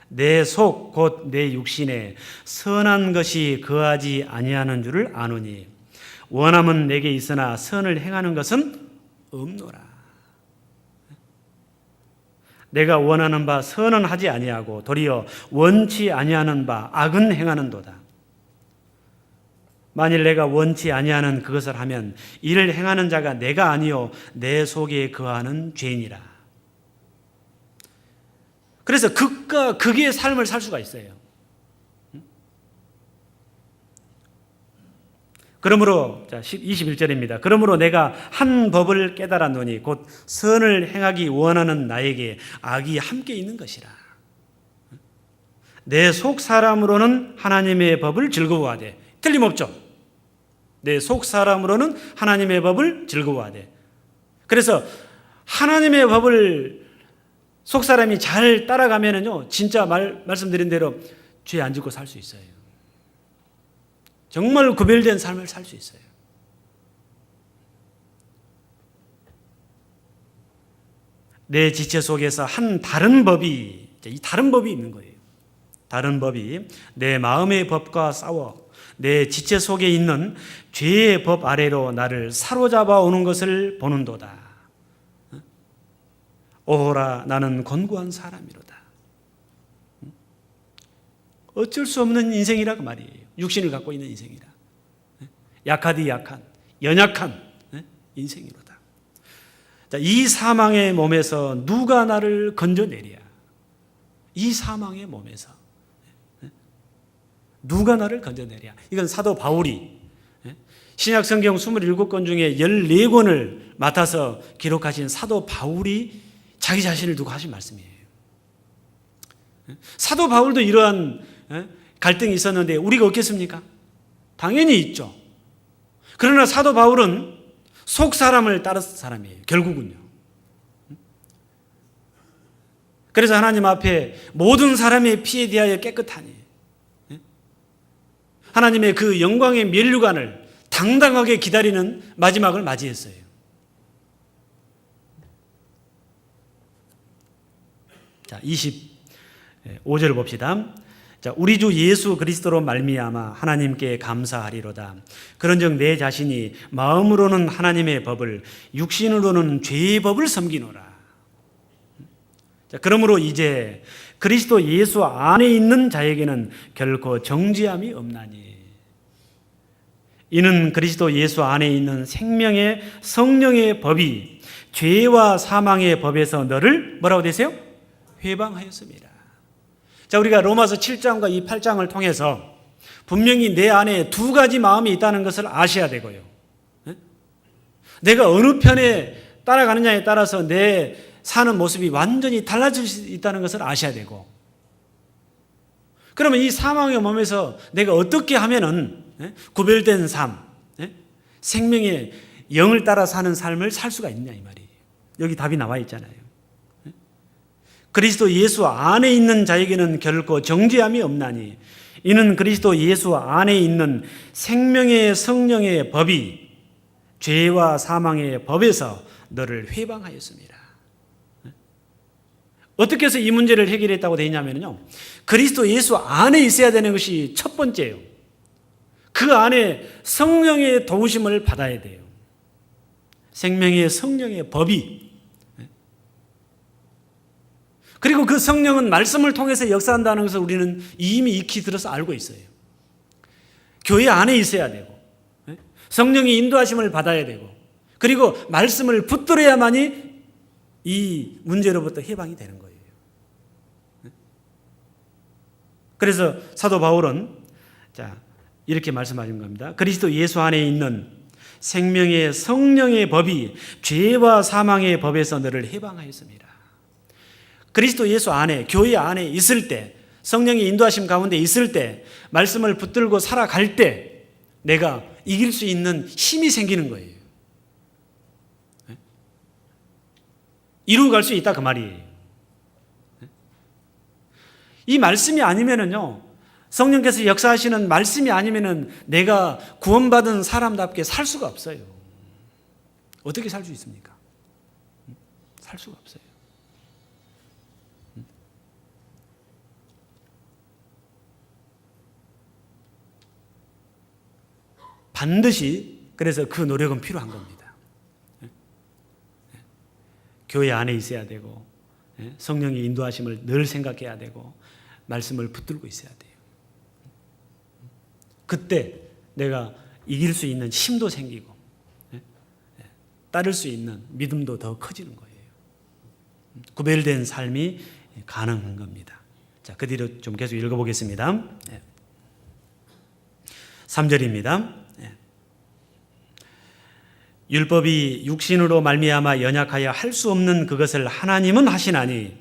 내 속 곧 내 육신에 선한 것이 거하지 아니하는 줄을 아노니 원함은 내게 있으나 선을 행하는 것은 없노라. 내가 원하는 바 선은 하지 아니하고 도리어 원치 아니하는 바 악은 행하는도다. 만일 내가 원치 아니하는 그것을 하면 이를 행하는 자가 내가 아니요 내 속에 거하는 죄인이라. 그래서 극과 극의 삶을 살 수가 있어요. 그러므로 21절입니다. 그러므로 내가 한 법을 깨달았노니 곧 선을 행하기 원하는 나에게 악이 함께 있는 것이라. 내 속 사람으로는 하나님의 법을 즐거워하되. 틀림없죠. 내 속 사람으로는 하나님의 법을 즐거워하되. 그래서 하나님의 법을 속 사람이 잘 따라가면은요, 진짜 말씀드린 대로 죄 안 짓고 살 수 있어요. 정말 구별된 삶을 살 수 있어요. 내 지체 속에서 한 다른 법이, 이 다른 법이 있는 거예요. 다른 법이 내 마음의 법과 싸워 내 지체 속에 있는 죄의 법 아래로 나를 사로잡아 오는 것을 보는도다. 오호라, 나는 곤고한 사람이로다. 어쩔 수 없는 인생이라 그 말이에요. 육신을 갖고 있는 인생이라. 약하디 약한, 연약한 인생이로다. 자, 이 사망의 몸에서 누가 나를 건져내랴? 이 사망의 몸에서 누가 나를 건져내랴? 이건 사도 바울이 신약 성경 27권 중에 14권을 맡아서 기록하신 사도 바울이 자기 자신을 두고 하신 말씀이에요. 사도 바울도 이러한 갈등이 있었는데 우리가 없겠습니까? 당연히 있죠. 그러나 사도 바울은 속 사람을 따른 사람이에요. 결국은요. 그래서 하나님 앞에 모든 사람의 피에 대하여 깨끗하니 하나님의 그 영광의 면류관을 당당하게 기다리는 마지막을 맞이했어요. 자, 25절 봅시다. 자, 우리 주 예수 그리스도로 말미암아 하나님께 감사하리로다. 그런즉 내 자신이 마음으로는 하나님의 법을, 육신으로는 죄의 법을 섬기노라. 자, 그러므로 이제 그리스도 예수 안에 있는 자에게는 결코 정죄함이 없나니. 이는 그리스도 예수 안에 있는 생명의 성령의 법이 죄와 사망의 법에서 너를 뭐라고 되세요? 회방하였습니다. 자, 우리가 로마서 7장과 이 8장을 통해서 분명히 내 안에 두 가지 마음이 있다는 것을 아셔야 되고요. 내가 어느 편에 따라가느냐에 따라서 내 사는 모습이 완전히 달라질 수 있다는 것을 아셔야 되고, 그러면 이 사망의 몸에서 내가 어떻게 하면은 구별된 삶, 생명의 영을 따라 사는 삶을 살 수가 있냐 이 말이에요. 여기 답이 나와 있잖아요. 그리스도 예수 안에 있는 자에게는 결코 정죄함이 없나니 이는 그리스도 예수 안에 있는 생명의 성령의 법이 죄와 사망의 법에서 너를 회방하였습니다. 어떻게 해서 이 문제를 해결했다고 되어 있냐면요, 그리스도 예수 안에 있어야 되는 것이 첫 번째예요. 그 안에 성령의 도우심을 받아야 돼요. 생명의 성령의 법이. 그리고 그 성령은 말씀을 통해서 역사한다는 것을 우리는 이미 익히 들어서 알고 있어요. 교회 안에 있어야 되고, 성령의 인도하심을 받아야 되고, 그리고 말씀을 붙들어야만이 이 문제로부터 해방이 되는 거예요. 그래서 사도 바울은 자, 이렇게 말씀하신 겁니다. 그리스도 예수 안에 있는 생명의 성령의 법이 죄와 사망의 법에서 너를 해방하였습니다. 그리스도 예수 안에, 교회 안에 있을 때, 성령의 인도하심 가운데 있을 때, 말씀을 붙들고 살아갈 때 내가 이길 수 있는 힘이 생기는 거예요. 이루어갈 수 있다 그 말이에요. 이 말씀이 아니면은요, 성령께서 역사하시는 말씀이 아니면은 내가 구원받은 사람답게 살 수가 없어요. 어떻게 살 수 있습니까? 살 수가 없어요. 반드시 그래서 그 노력은 필요한 겁니다. 교회 안에 있어야 되고, 성령의 인도하심을 늘 생각해야 되고, 말씀을 붙들고 있어야 돼요. 그때 내가 이길 수 있는 힘도 생기고, 따를 수 있는 믿음도 더 커지는 거예요. 구별된 삶이 가능한 겁니다. 자, 그 뒤로 좀 계속 읽어보겠습니다. 3절입니다. 율법이 육신으로 말미암아 연약하여 할 수 없는 그것을 하나님은 하시나니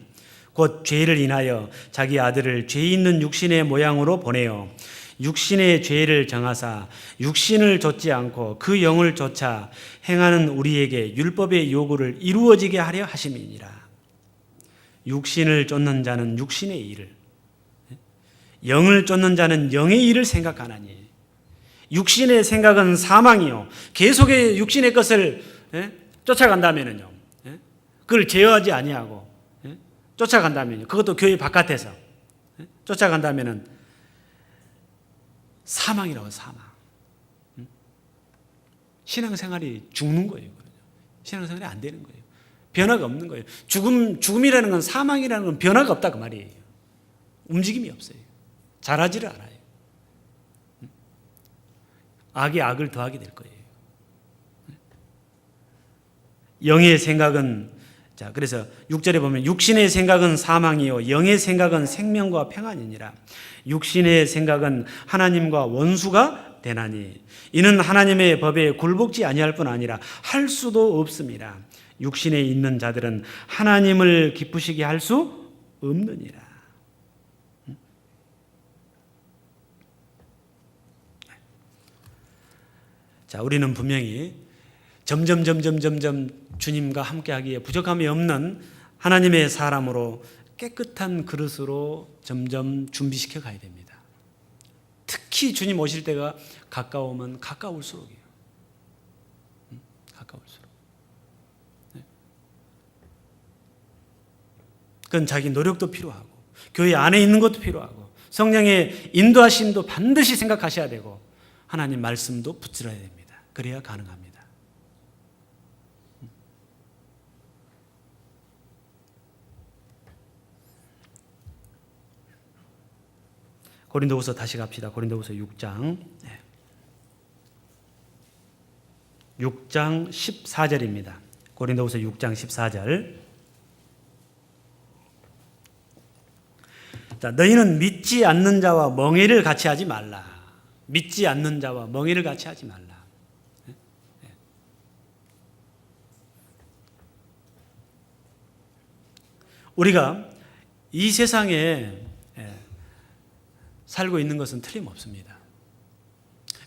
곧 죄를 인하여 자기 아들을 죄 있는 육신의 모양으로 보내어 육신의 죄를 정하사 육신을 좇지 않고 그 영을 좇아 행하는 우리에게 율법의 요구를 이루어지게 하려 하심이니라. 육신을 좇는 자는 육신의 일을, 영을 좇는 자는 영의 일을 생각하나니. 육신의 생각은 사망이요, 계속의 육신의 것을 쫓아간다면요, 그걸 제어하지 아니하고 쫓아간다면요, 그것도 교회 바깥에서 쫓아간다면은 사망이라고. 사망. 신앙생활이 죽는 거예요. 신앙생활이 안 되는 거예요. 변화가 없는 거예요. 죽음이라는 건, 사망이라는 건 변화가 없다 그 말이에요. 움직임이 없어요. 자라지를 않아요. 악이 악을 더하게 될 거예요. 영의 생각은, 자, 그래서 6절에 보면 육신의 생각은 사망이요 영의 생각은 생명과 평안이니라. 육신의 생각은 하나님과 원수가 되나니 이는 하나님의 법에 굴복지 아니할 뿐 아니라 할 수도 없습니다. 육신에 있는 자들은 하나님을 기쁘시게 할 수 없느니라. 자, 우리는 분명히 점점 주님과 함께하기에 부족함이 없는 하나님의 사람으로 깨끗한 그릇으로 점점 준비시켜 가야 됩니다. 특히 주님 오실 때가 가까우면 가까울수록이에요. 가까울수록. 그건 자기 노력도 필요하고 교회 안에 있는 것도 필요하고 성령의 인도하심도 반드시 생각하셔야 되고 하나님 말씀도 붙들어야 됩니다. 그래야 가능합니다. 고린도후서 다시 갑시다. 고린도후서 6장 14절입니다. 고린도후서 6장 14절. 자, 너희는 믿지 않는 자와 멍에를 같이 하지 말라. 믿지 않는 자와 멍에를 같이 하지 말라. 우리가 이 세상에 살고 있는 것은 틀림없습니다.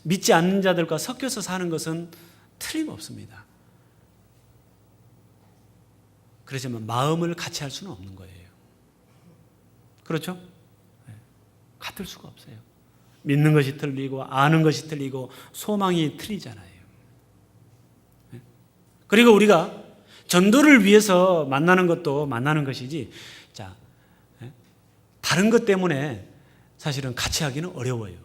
믿지 않는 자들과 섞여서 사는 것은 틀림없습니다. 그렇지만 마음을 같이 할 수는 없는 거예요. 그렇죠? 같을 수가 없어요. 믿는 것이 틀리고 아는 것이 틀리고 소망이 틀리잖아요. 그리고 우리가 전도를 위해서 만나는 것도 만나는 것이지, 자, 다른 것 때문에 사실은 같이 하기는 어려워요.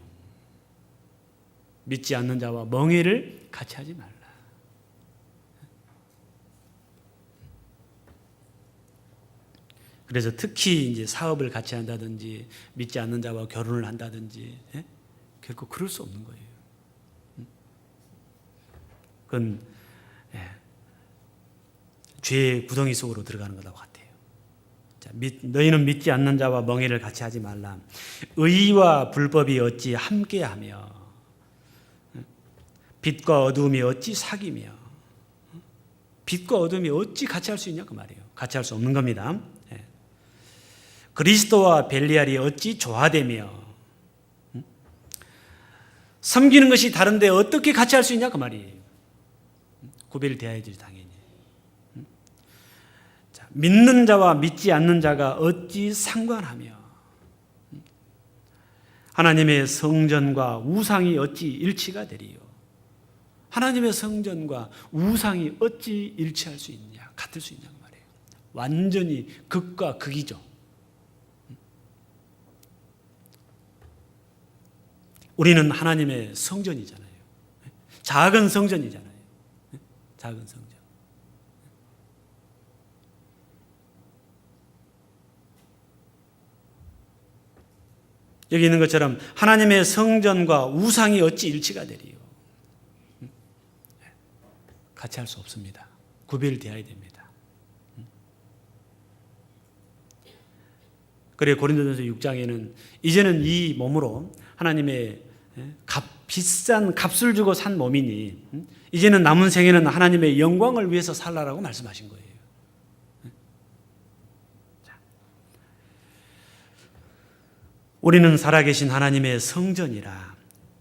믿지 않는 자와 멍에를 같이 하지 말라. 그래서 특히 이제 사업을 같이 한다든지 믿지 않는 자와 결혼을 한다든지 결코 그럴 수 없는 거예요. 그건 죄의 구덩이 속으로 들어가는 거라고 같아요. 자, 너희는 믿지 않는 자와 멍에를 같이 하지 말라. 의와 불법이 어찌 함께하며 빛과 어두움이 어찌 사귀며. 빛과 어두움이 어찌 같이 할 수 있냐 그 말이에요. 같이 할 수 없는 겁니다. 그리스도와 벨리알이 어찌 조화되며. 섬기는 것이 다른데 어떻게 같이 할 수 있냐 그 말이에요. 구별되어야지 당연히. 자, 믿는 자와 믿지 않는 자가 어찌 상관하며. 하나님의 성전과 우상이 어찌 일치가 되리요. 하나님의 성전과 우상이 어찌 일치할 수 있냐, 같을 수 있냐 그 말이에요. 완전히 극과 극이죠. 우리는 하나님의 성전이잖아요. 작은 성전이잖아요. 작은 성전. 여기 있는 것처럼 하나님의 성전과 우상이 어찌 일치가 되리요. 같이 할 수 없습니다. 구별되어야 됩니다. 그래 고린도전서 6장에는 이제는 이 몸으로 하나님의 비싼 값을 주고 산 몸이니 이제는 남은 생에는 하나님의 영광을 위해서 살라라고 말씀하신 거예요. 우리는 살아계신 하나님의 성전이라.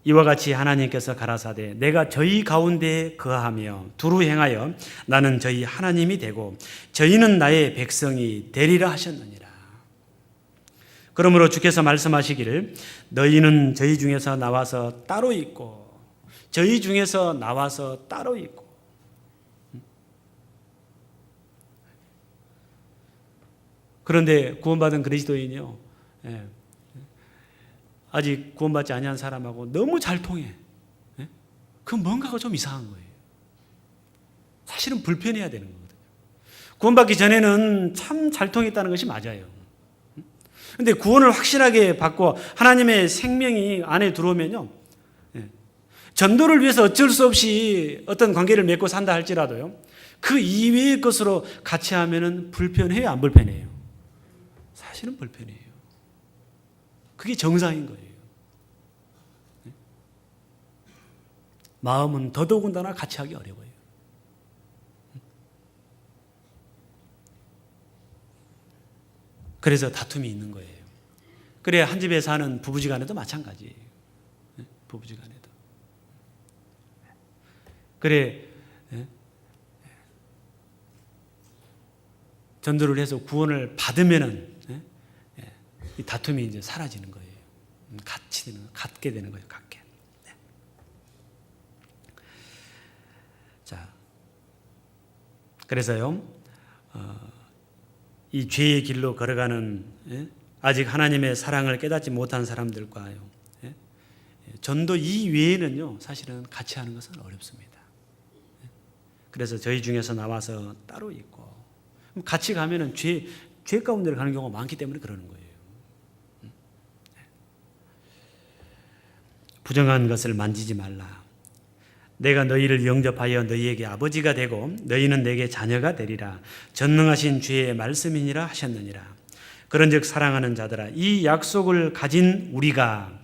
이와 같이 하나님께서 가라사대 내가 저희 가운데 거하며 두루 행하여 나는 저희 하나님이 되고 저희는 나의 백성이 되리라 하셨느니라. 그러므로 주께서 말씀하시기를 너희는 저희 중에서 나와서 따로 있고 저희 중에서 나와서 따로 있고. 그런데 구원받은 그리스도인이요, 아직 구원받지 아니한 사람하고 너무 잘 통해. 그 뭔가가 좀 이상한 거예요. 사실은 불편해야 되는 거거든요. 구원받기 전에는 참 잘 통했다는 것이 맞아요. 그런데 구원을 확실하게 받고 하나님의 생명이 안에 들어오면요, 전도를 위해서 어쩔 수 없이 어떤 관계를 맺고 산다 할지라도요, 그 이외의 것으로 같이 하면은 불편해요, 안 불편해요? 사실은 불편해요. 그게 정상인 거예요. 마음은 더더군다나 같이 하기 어려워요. 그래서 다툼이 있는 거예요. 그래 한 집에 사는 부부지간에도 마찬가지예요. 부부지간에도. 그래 전도를 해서 구원을 받으면은 이 다툼이 이제 사라지는 거예요. 같이 되는, 갖게 되는 거예요. 갖게. 네. 자, 그래서요, 이 죄의 길로 걸어가는 아직 하나님의 사랑을 깨닫지 못한 사람들과요, 전도 이외에는요, 사실은 같이 하는 것은 어렵습니다. 그래서 저희 중에서 나와서 따로 있고, 같이 가면은 죄 가운데를 가는 경우가 많기 때문에 그러는 거예요. 부정한 것을 만지지 말라. 내가 너희를 영접하여 너희에게 아버지가 되고 너희는 내게 자녀가 되리라. 전능하신 주의 말씀이니라 하셨느니라. 그런즉 사랑하는 자들아, 이 약속을 가진 우리가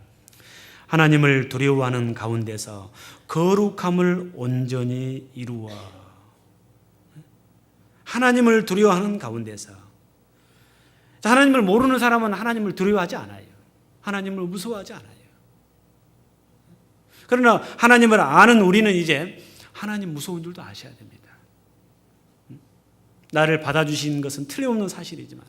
하나님을 두려워하는 가운데서 거룩함을 온전히 이루어. 하나님을 두려워하는 가운데서. 하나님을 모르는 사람은 하나님을 두려워하지 않아요. 하나님을 무서워하지 않아요. 그러나 하나님을 아는 우리는 이제 하나님 무서운 줄도 아셔야 됩니다. 나를 받아주신 것은 틀림없는 사실이지만,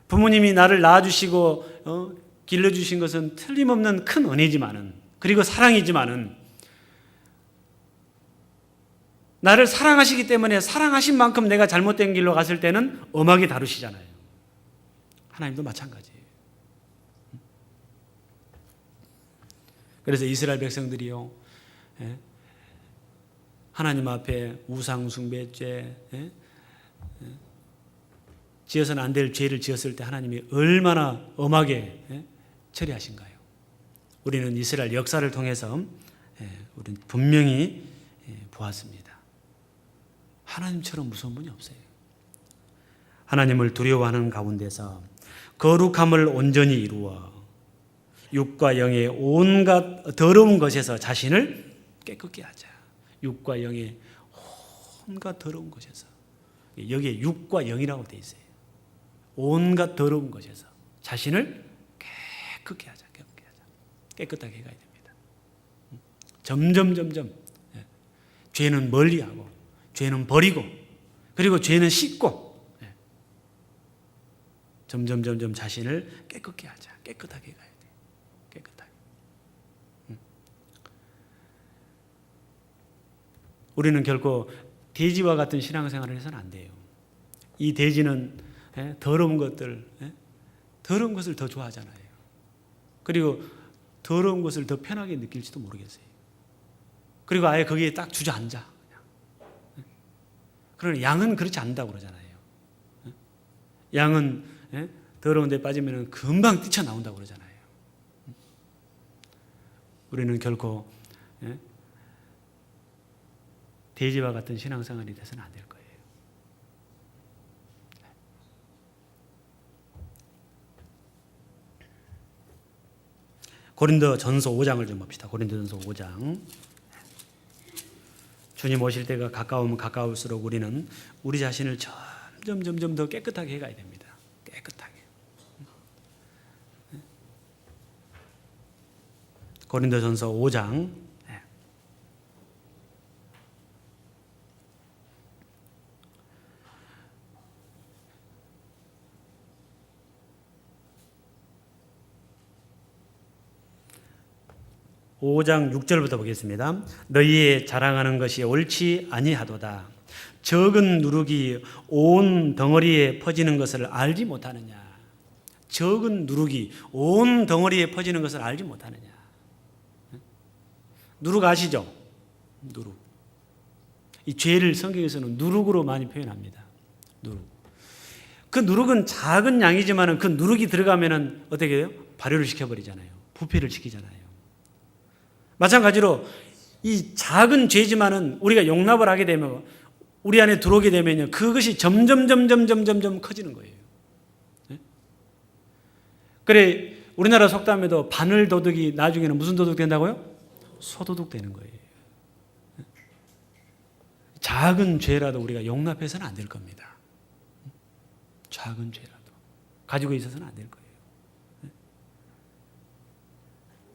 부모님이 나를 낳아주시고 길러주신 것은 틀림없는 큰 은혜지만은, 그리고 사랑이지만은, 나를 사랑하시기 때문에 사랑하신 만큼 내가 잘못된 길로 갔을 때는 엄하게 다루시잖아요. 하나님도 마찬가지예요. 그래서 이스라엘 백성들이요, 하나님 앞에 우상 숭배죄, 지어서는 안 될 죄를 지었을 때 하나님이 얼마나 엄하게 처리하신가요? 우리는 이스라엘 역사를 통해서 우리는 분명히 보았습니다. 하나님처럼 무서운 분이 없어요. 하나님을 두려워하는 가운데서 거룩함을 온전히 이루어 육과 영의 온갖 더러운 것에서 자신을 깨끗게 하자. 육과 영의 온갖 더러운 것에서. 여기에 육과 영이라고 되어 있어요. 온갖 더러운 것에서 자신을 깨끗게 하자. 깨끗게 하자. 깨끗하게 가야 됩니다. 점점 죄는 멀리하고, 죄는 버리고, 그리고 죄는 씻고, 점점 자신을 깨끗게 하자. 깨끗하게 가야 돼. 깨끗하게. 우리는 결코 돼지와 같은 신앙생활을 해서는 안 돼요. 이 돼지는 더러운 것을 더 좋아하잖아요. 그리고 더러운 것을 더 편하게 느낄지도 모르겠어요. 그리고 아예 거기에 딱 주저앉아. 그러나 양은 그렇지 않다고 그러잖아요. 양은 더러운 데 빠지면 금방 뛰쳐나온다고 그러잖아요. 우리는 결코 돼지와 같은 신앙생활이 돼서는 안 될 거예요. 고린도전서 5장을 좀 봅시다. 고린도전서 5장. 주님 오실 때가 가까우면 가까울수록 우리는 우리 자신을 점점 더 깨끗하게 해가야 됩니다. 깨끗하게. 고린도전서 5장 5장 6절부터 보겠습니다. 너희의 자랑하는 것이 옳지 아니하도다. 적은 누룩이 온 덩어리에 퍼지는 것을 알지 못하느냐. 적은 누룩이 온 덩어리에 퍼지는 것을 알지 못하느냐. 누룩 아시죠? 누룩. 이 죄를 성경에서는 누룩으로 많이 표현합니다. 누룩. 그 누룩은 작은 양이지만 그 누룩이 들어가면 어떻게 해요? 발효를 시켜버리잖아요. 부패를 시키잖아요. 마찬가지로 이 작은 죄지만은 우리가 용납을 하게 되면 우리 안에 들어오게 되면요, 그것이 점점 커지는 거예요. 그래 우리나라 속담에도 바늘 도둑이 나중에는 무슨 도둑 된다고요? 소도둑 되는 거예요. 작은 죄라도 우리가 용납해서는 안 될 겁니다. 작은 죄라도 가지고 있어서는 안 될 거예요.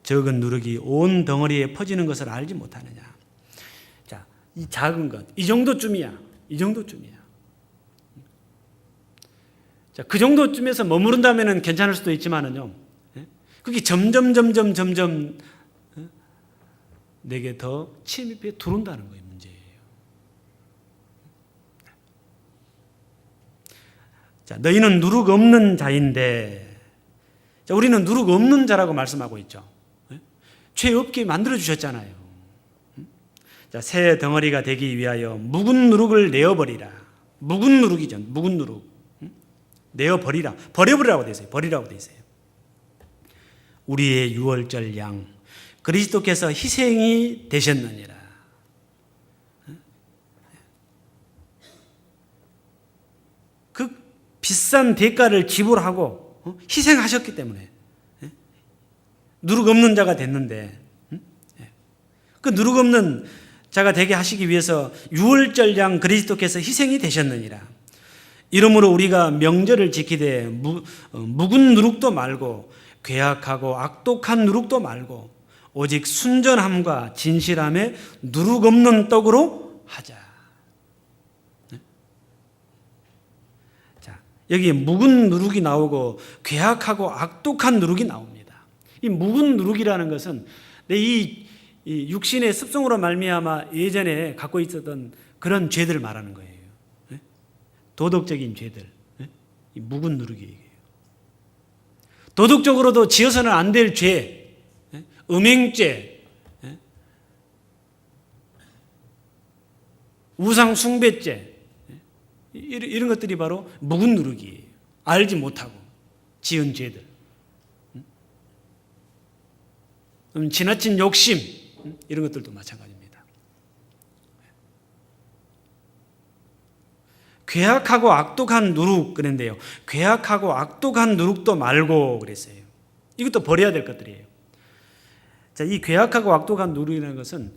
적은 누룩이 온 덩어리에 퍼지는 것을 알지 못하느냐. 자, 이 작은 것, 이 정도쯤이야. 이 정도쯤이야. 자, 그 정도쯤에서 머무른다면 괜찮을 수도 있지만은요, 그게 점점 내게 더 침입해 들어온다는 거예요, 문제예요. 자, 너희는 누룩 없는 자인데, 자, 우리는 누룩 없는 자라고 말씀하고 있죠. 죄 없게 만들어 주셨잖아요. 자, 새 덩어리가 되기 위하여 묵은 누룩을 내어버리라. 묵은 누룩이죠. 묵은 누룩. 내어버리라. 버려버리라고 돼 있어요. 버리라고 돼 있어요. 우리의 유월절 양 그리스도께서 희생이 되셨느니라. 그 비싼 대가를 지불하고 희생하셨기 때문에 누룩 없는 자가 됐는데, 그 누룩 없는 자가 되게 하시기 위해서 유월절 양 그리스도께서 희생이 되셨느니라. 이러므로 우리가 명절을 지키되 묵은 누룩도 말고 괴악하고 악독한 누룩도 말고 오직 순전함과 진실함에 누룩 없는 떡으로 하자. 자, 여기 묵은 누룩이 나오고 괴악하고 악독한 누룩이 나옵니다. 이 묵은 누룩이라는 것은 이 육신의 습성으로 말미암아 예전에 갖고 있었던 그런 죄들을 말하는 거예요. 도덕적인 죄들. 이 묵은 누룩이에요. 도덕적으로도 지어서는 안 될 죄, 음행죄, 우상 숭배죄, 이런 것들이 바로 묵은 누룩이에요. 알지 못하고 지은 죄들. 지나친 욕심, 이런 것들도 마찬가지입니다. 괴악하고 악독한 누룩 그랬는데요. 괴악하고 악독한 누룩도 말고 그랬어요. 이것도 버려야 될 것들이에요. 자, 이 괴악하고 악독한 누룩이라는 것은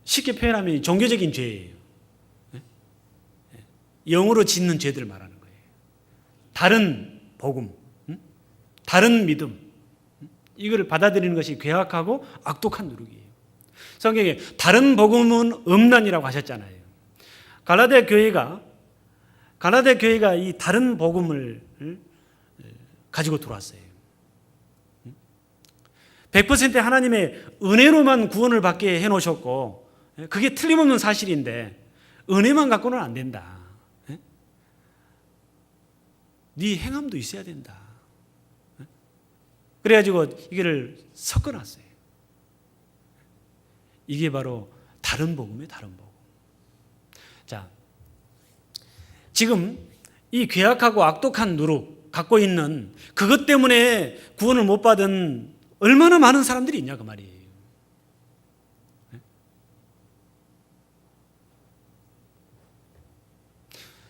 쉽게 표현하면 종교적인 죄예요. 영으로 짓는 죄들을 말하는 거예요. 다른 복음, 다른 믿음, 이걸 받아들이는 것이 괴악하고 악독한 누룩이에요. 성경에 다른 복음은 없나니라고 하셨잖아요. 갈라디아 교회가 이 다른 복음을 가지고 들어왔어요. 100% 하나님의 은혜로만 구원을 받게 해놓으셨고, 그게 틀림없는 사실인데 은혜만 갖고는 안 된다. 네 행함도 있어야 된다. 그래가지고 이거를 섞어놨어요. 이게 바로 다른 복음이에요, 다른 복음. 자, 지금 이 괴악하고 악독한 누룩 갖고 있는 그것 때문에 구원을 못 받은 얼마나 많은 사람들이 있냐 그 말이에요.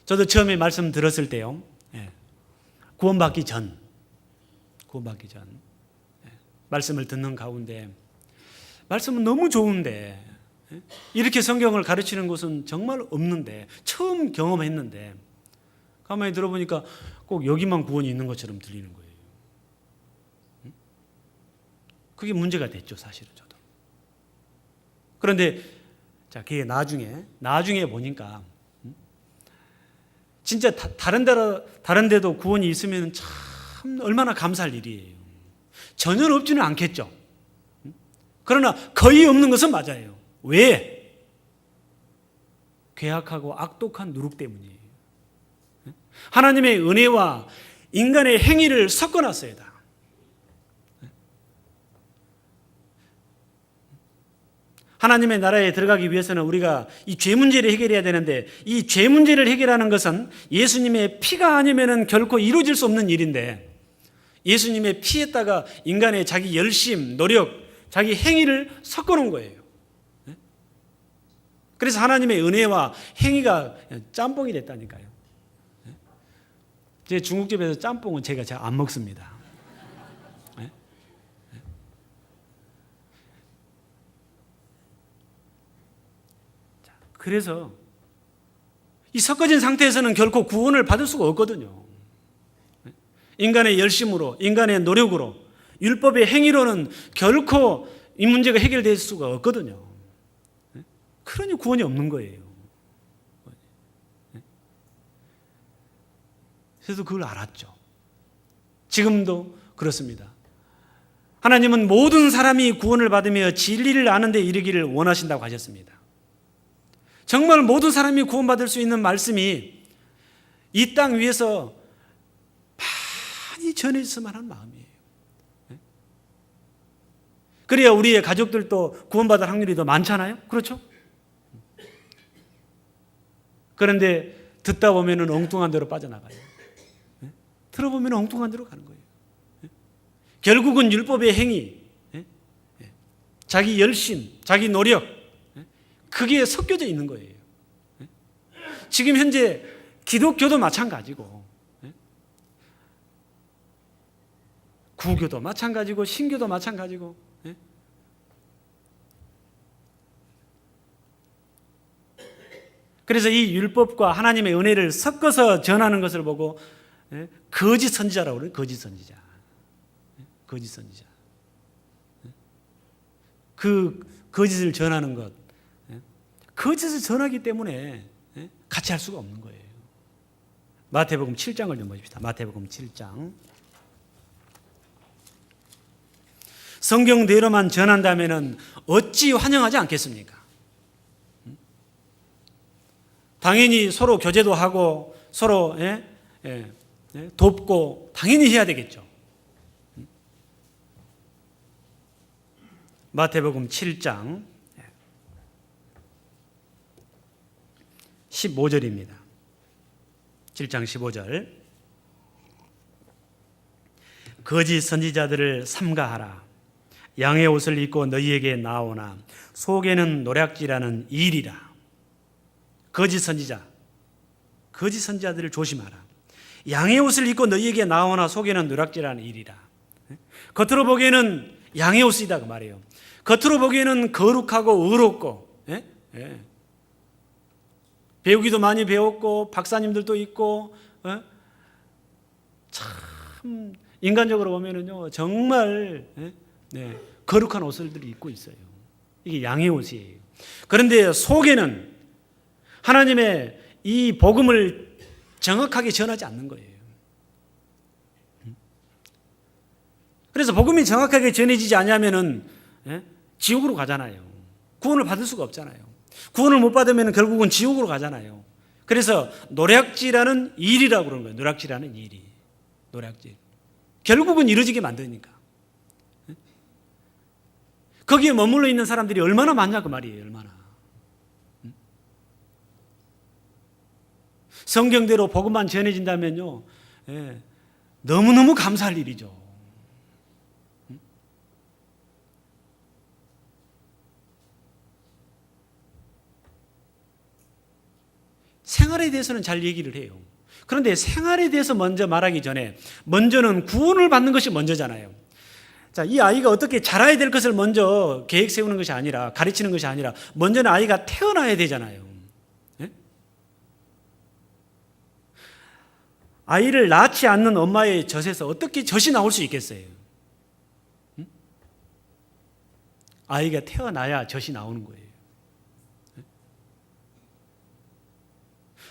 저도 처음에 말씀 들었을 때요, 구원받기 전 말씀을 듣는 가운데 말씀은 너무 좋은데 이렇게 성경을 가르치는 곳은 정말 없는데 처음 경험했는데 가만히 들어보니까 꼭 여기만 구원이 있는 것처럼 들리는 거예요. 그게 문제가 됐죠, 사실은 저도. 그런데 자, 그게 나중에 보니까 진짜 다른 데도 구원이 있으면 참 얼마나 감사할 일이에요. 전혀 없지는 않겠죠. 그러나 거의 없는 것은 맞아요. 왜? 괴악하고 악독한 누룩 때문이에요. 하나님의 은혜와 인간의 행위를 섞어놨어요, 다. 하나님의 나라에 들어가기 위해서는 우리가 이 죄 문제를 해결해야 되는데, 이 죄 문제를 해결하는 것은 예수님의 피가 아니면 결코 이루어질 수 없는 일인데, 예수님의 피에다가 인간의 자기 열심, 노력, 자기 행위를 섞어놓은 거예요. 그래서 하나님의 은혜와 행위가 짬뽕이 됐다니까요. 제 중국집에서 짬뽕은 제가 잘 안 먹습니다. 그래서 이 섞어진 상태에서는 결코 구원을 받을 수가 없거든요. 인간의 열심으로, 인간의 노력으로, 율법의 행위로는 결코 이 문제가 해결될 수가 없거든요. 그러니 구원이 없는 거예요. 그래서 그걸 알았죠. 지금도 그렇습니다. 하나님은 모든 사람이 구원을 받으며 진리를 아는 데 이르기를 원하신다고 하셨습니다. 정말 모든 사람이 구원받을 수 있는 말씀이 이 땅 위에서 많이 전해졌으면 하는 마음이에요. 그래야 우리의 가족들도 구원받을 확률이 더 많잖아요. 그렇죠? 그런데 듣다 보면 엉뚱한 데로 빠져나가요. 들어보면 엉뚱한 데로 가는 거예요. 결국은 율법의 행위, 자기 열심, 자기 노력, 그게 섞여져 있는 거예요. 지금 현재 기독교도 마찬가지고, 구교도 마찬가지고, 신교도 마찬가지고, 그래서 이 율법과 하나님의 은혜를 섞어서 전하는 것을 보고 거짓 선지자라고 그래요. 거짓 선지자. 거짓 선지자. 그 거짓을 전하는 것, 거짓을 전하기 때문에 같이 할 수가 없는 거예요. 마태복음 7장을 좀 보십시다. 마태복음 7장. 성경대로만 전한다면 어찌 환영하지 않겠습니까? 당연히 서로 교제도 하고 서로 돕고 당연히 해야 되겠죠. 마태복음 7장 15절입니다. 7장 15절. 거짓 선지자들을 삼가하라. 양의 옷을 입고 너희에게 나오나 속에는 노략질하는 일이라. 거짓 선지자들을 조심하라. 양의 옷을 입고 너희에게 나오나 속에는 노략질하는 일이라. 겉으로 보기에는 양의 옷이다 그 말이에요. 겉으로 보기에는 거룩하고 의롭고, 배우기도 많이 배웠고 박사님들도 있고, 참 인간적으로 보면은요 정말 거룩한 옷을 입고 있어요. 이게 양의 옷이에요. 그런데 속에는 하나님의 이 복음을 정확하게 전하지 않는 거예요. 그래서 복음이 정확하게 전해지지 않으면은 지옥으로 가잖아요. 구원을 받을 수가 없잖아요. 구원을 못 받으면 결국은 지옥으로 가잖아요. 그래서 노략질하는 일이라고 그러는 거예요. 노략질하는 일이. 노략질. 결국은 이루어지게 만드니까. 거기에 머물러 있는 사람들이 얼마나 많냐 그 말이에요. 얼마나. 성경대로 복음만 전해진다면요, 너무너무 감사할 일이죠. 생활에 대해서는 잘 얘기를 해요. 그런데 생활에 대해서 먼저 말하기 전에 먼저는 구원을 받는 것이 먼저잖아요. 자, 이 아이가 어떻게 자라야 될 것을 먼저 계획 세우는 것이 아니라, 가르치는 것이 아니라 먼저는 아이가 태어나야 되잖아요. 아이를 낳지 않는 엄마의 젖에서 어떻게 젖이 나올 수 있겠어요? 아이가 태어나야 젖이 나오는 거예요.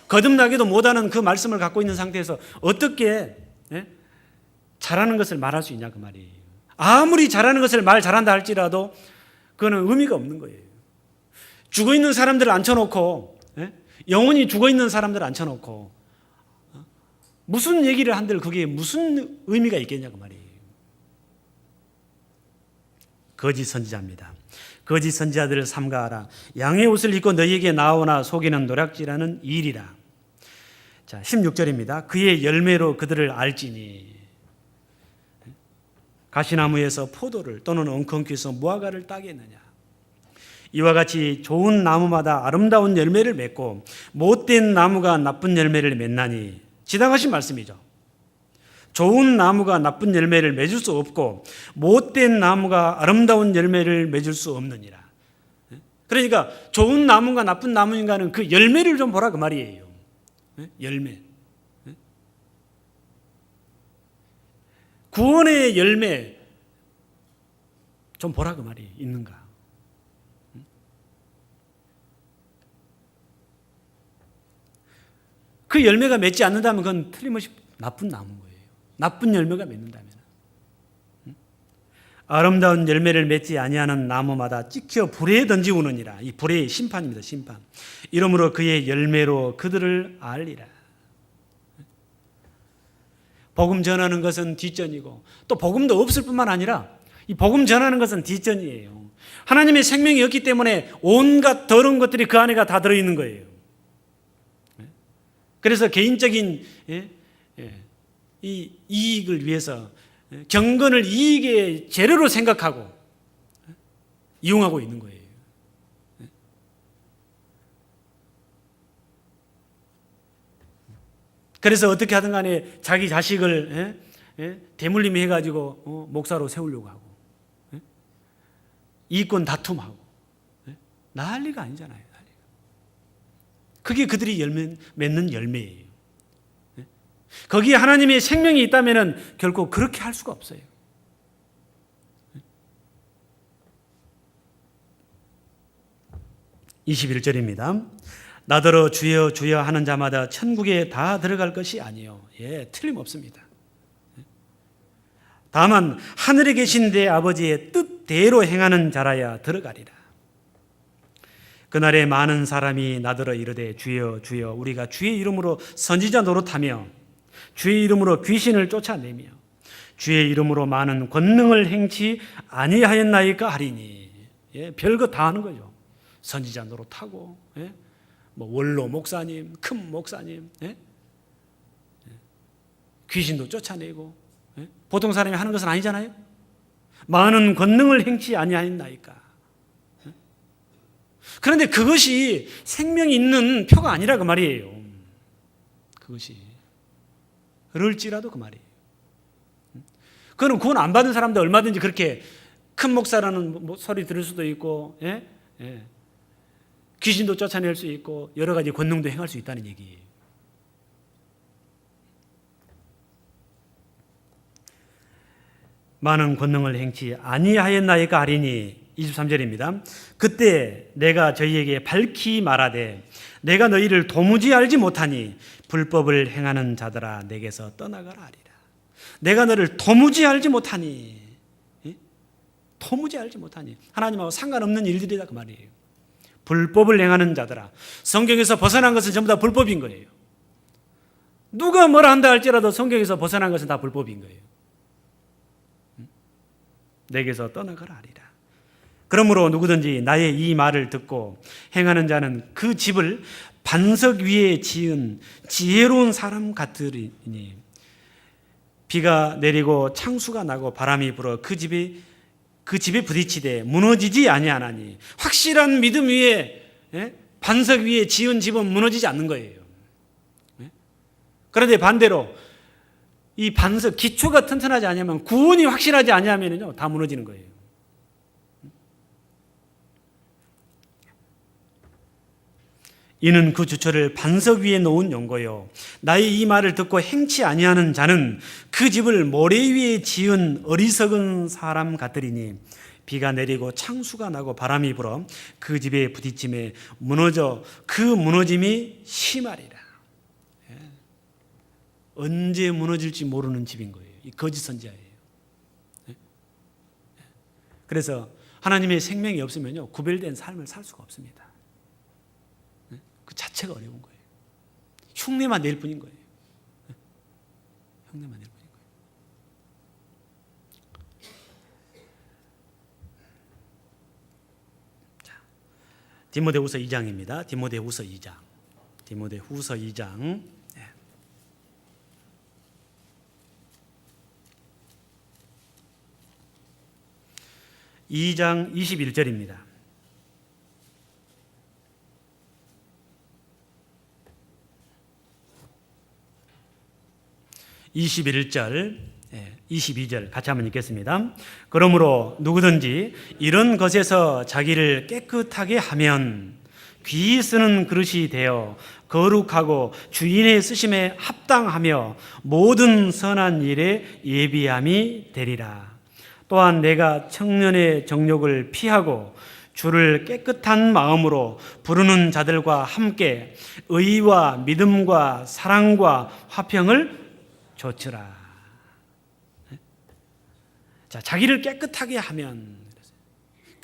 거듭나기도 못하는 그 말씀을 갖고 있는 상태에서 어떻게 잘하는 것을 말할 수 있냐 그 말이에요. 아무리 잘하는 것을 말 잘한다 할지라도 그거는 의미가 없는 거예요. 죽어있는 사람들을 앉혀놓고 영원히 죽어있는 사람들을 앉혀놓고 무슨 얘기를 한들 그게 무슨 의미가 있겠냐 그 말이에요. 거짓 선지자입니다. 거짓 선지자들을 삼가하라. 양의 옷을 입고 너희에게 나오나 속이는 노략질하는 일이라. 자, 16절입니다. 그의 열매로 그들을 알지니. 가시나무에서 포도를 또는 엉겅퀴에서 무화과를 따겠느냐. 이와 같이 좋은 나무마다 아름다운 열매를 맺고 못된 나무가 나쁜 열매를 맺나니. 지당하신 말씀이죠. 좋은 나무가 나쁜 열매를 맺을 수 없고 못된 나무가 아름다운 열매를 맺을 수 없느니라. 그러니까 좋은 나무가 나쁜 나무인가는 그 열매를 좀 보라 그 말이에요. 열매. 구원의 열매 좀 보라 그 말이 있는가. 그 열매가 맺지 않는다면 그건 틀림없이 나쁜 나무인 거예요. 나쁜 열매가 맺는다면. 아름다운 열매를 맺지 아니하는 나무마다 찍혀 불에 던지우느니라. 이 불의 심판입니다. 심판. 이러므로 그의 열매로 그들을 알리라. 복음 전하는 것은 뒷전이고 또 복음도 없을 뿐만 아니라 이 복음 전하는 것은 뒷전이에요. 하나님의 생명이 없기 때문에 온갖 더러운 것들이 그 안에가 다 들어있는 거예요. 그래서 개인적인 이 이익을 위해서 경건을 이익의 재료로 생각하고 이용하고 있는 거예요. 그래서 어떻게 하든 간에 자기 자식을 대물림해 가지고 목사로 세우려고 하고 이권 다툼하고 난리가 아니잖아요. 그게 그들이 맺는 열매예요. 거기에 하나님의 생명이 있다면 결코 그렇게 할 수가 없어요. (21절입니다) 나더러 주여 주여 하는 자마다 천국에 다 들어갈 것이 아니요. 틀림없습니다. 다만 하늘에 계신 내 아버지의 뜻대로 행하는 자라야 들어가리라. 그날에 많은 사람이 나더러 이르되 주여 주여 우리가 주의 이름으로 선지자 노릇하며 주의 이름으로 귀신을 쫓아내며 주의 이름으로 많은 권능을 행치 아니하였나이까 하리니. 별거 다 하는 거죠. 선지자 노릇하고 뭐 원로 목사님, 큰 목사님, 귀신도 쫓아내고 보통 사람이 하는 것은 아니잖아요. 많은 권능을 행치 아니하였나이까. 그런데 그것이 생명이 있는 표가 아니라 그 말이에요. 그것이 그럴지라도 그 말이에요. 그거는 구원 안 받은 사람도 얼마든지 그렇게 큰 목사라는 소리 들을 수도 있고 귀신도 쫓아낼 수 있고 여러 가지 권능도 행할 수 있다는 얘기예요. 많은 권능을 행치 아니하였나이까 하리니. 23절입니다. 그때 내가 저희에게 밝히 말하되 내가 너희를 도무지 알지 못하니 불법을 행하는 자들아 내게서 떠나가라 하리라. 내가 너를 도무지 알지 못하니. 도무지 알지 못하니. 하나님하고 상관없는 일들이다 그 말이에요. 불법을 행하는 자들아. 성경에서 벗어난 것은 전부 다 불법인 거예요. 누가 뭐라 한다 할지라도 성경에서 벗어난 것은 다 불법인 거예요. 내게서 떠나가라 하리라. 그러므로 누구든지 나의 이 말을 듣고 행하는 자는 그 집을 반석 위에 지은 지혜로운 사람 같으리니 비가 내리고 창수가 나고 바람이 불어 그 집에 부딪히되 무너지지 아니하나니. 확실한 믿음 위에 반석 위에 지은 집은 무너지지 않는 거예요. 그런데 반대로 이 반석 기초가 튼튼하지 않으면 구원이 확실하지 않으면요 다 무너지는 거예요. 이는 그 주처를 반석 위에 놓은 용고요 나의 이 말을 듣고 행치 아니하는 자는 그 집을 모래 위에 지은 어리석은 사람 같으리니 비가 내리고 창수가 나고 바람이 불어 그 집에 부딪힘에 무너져 그 무너짐이 심하리라. 언제 무너질지 모르는 집인 거예요. 이 거짓 선지자예요. 그래서 하나님의 생명이 없으면요 구별된 삶을 살 수가 없습니다. 그 자체가 어려운 거예요. 흉내만 낼 뿐인 거예요. 흉내만 낼 뿐인 거예요. 자, 디모데후서 2장입니다. 디모데후서 2장. 디모데후서 2장. 2장 21절입니다. (21절) 22절 같이 한번 읽겠습니다. 그러므로 누구든지 이런 것에서 자기를 깨끗하게 하면 귀히 쓰는 그릇이 되어 거룩하고 주인의 쓰심에 합당하며 모든 선한 일에 예비함이 되리라. 또한 내가 청년의 정욕을 피하고 주를 깨끗한 마음으로 부르는 자들과 함께 의와 믿음과 사랑과 화평을 좇으라. 자, 자기를 깨끗하게 하면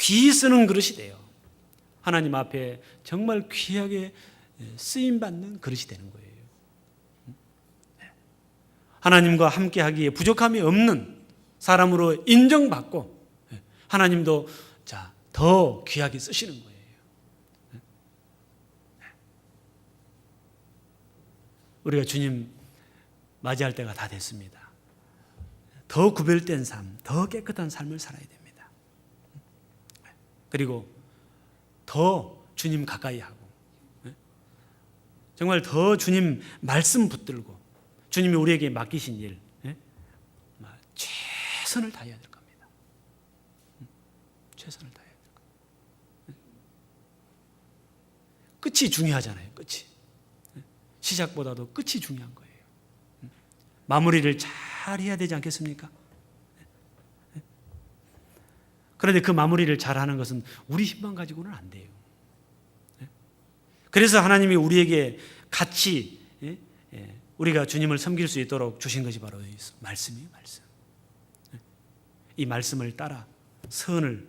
귀히 쓰는 그릇이 돼요. 하나님 앞에 정말 귀하게 쓰임받는 그릇이 되는 거예요. 하나님과 함께 하기에 부족함이 없는 사람으로 인정받고 하나님도 더 귀하게 쓰시는 거예요. 우리가 주님 맞이할 때가 다 됐습니다. 더 구별된 삶, 더 깨끗한 삶을 살아야 됩니다. 그리고 더 주님 가까이 하고 정말 더 주님 말씀 붙들고 주님이 우리에게 맡기신 일 최선을 다해야 될 겁니다. 최선을 다해야 될 겁니다. 끝이 중요하잖아요. 끝이. 시작보다도 끝이 중요한 거예요. 마무리를 잘 해야 되지 않겠습니까? 그런데 그 마무리를 잘하는 것은 우리 힘만 가지고는 안 돼요. 그래서 하나님이 우리에게 같이 우리가 주님을 섬길 수 있도록 주신 것이 바로 말씀이에요. 말씀. 이 말씀을 따라 선한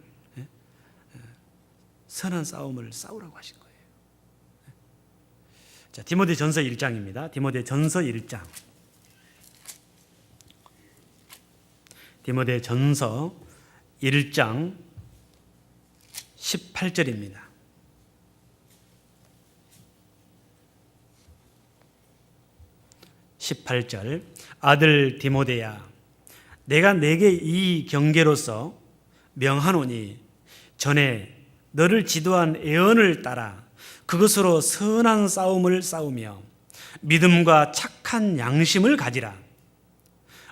싸움을 싸우라고 하신 거예요. 자, 디모데전서 1장입니다. 디모데전서 1장. 디모데전서 1장 18절입니다. 18절. 아들 디모데야, 내가 내게 이 경계로서 명하노니 전에 너를 지도한 애언을 따라 그것으로 선한 싸움을 싸우며 믿음과 착한 양심을 가지라.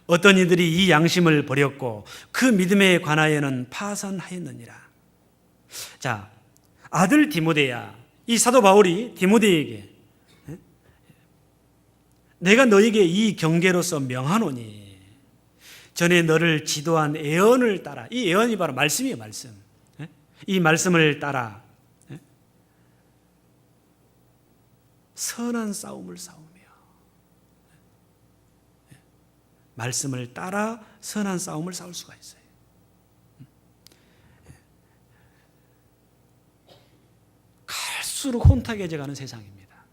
어떤 이들이 이 양심을 버렸고 그 믿음에 관하여는 파산하였느니라. 자, 아들 디모데야, 이 사도 바울이 디모데에게 내가 너에게 이 경계로서 명하노니 전에 너를 지도한 애언을 따라, 이 애언이 바로 말씀이에요. 말씀. 이 말씀을 따라 선한 싸움을 싸우며 말씀을 따라 선한 싸움을 싸울 수가 있어요. 갈수록 혼탁해져 가는 세상입니다.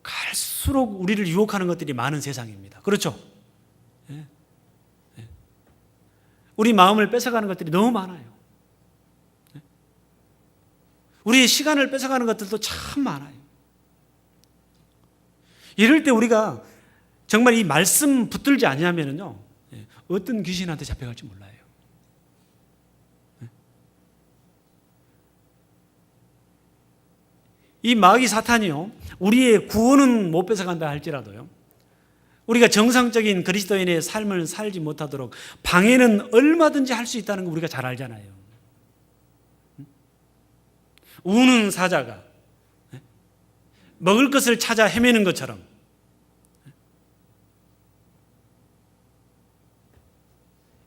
갈수록 우리를 유혹하는 것들이 많은 세상입니다. 그렇죠? 우리 마음을 뺏어가는 것들이 너무 많아요. 우리의 시간을 뺏어가는 것들도 참 많아요. 이럴 때 우리가 정말 이 말씀 붙들지 않으면요 어떤 귀신한테 잡혀갈지 몰라요. 이 마귀 사탄이요 우리의 구원은 못 뺏어간다 할지라도요 우리가 정상적인 그리스도인의 삶을 살지 못하도록 방해는 얼마든지 할 수 있다는 거 우리가 잘 알잖아요. 우는 사자가 먹을 것을 찾아 헤매는 것처럼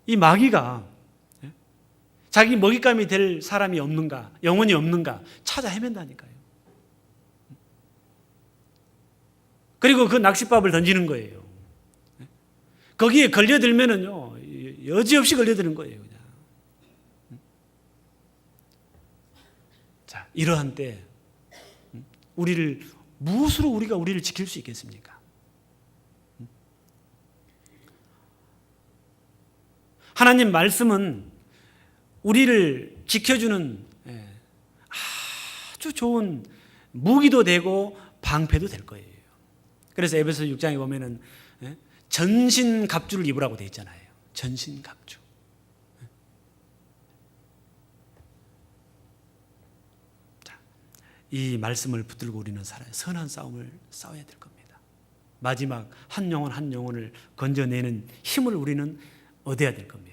이 마귀가 자기 먹잇감이 될 사람이 없는가, 영혼이 없는가 찾아 헤맨다니까요. 그리고 그 낚싯밥을 던지는 거예요. 거기에 걸려들면은요, 여지없이 걸려드는 거예요, 그냥. 자, 이러한 때, 무엇으로 우리가 우리를 지킬 수 있겠습니까? 하나님 말씀은 우리를 지켜주는 아주 좋은 무기도 되고 방패도 될 거예요. 그래서 에베소 6장에 보면은 전신갑주를 입으라고 되어 있잖아요. 전신갑주. 자, 이 말씀을 붙들고 우리는 선한 싸움을 싸워야 될 겁니다. 마지막 한 영혼 한 영혼을 건져내는 힘을 우리는 얻어야 될 겁니다.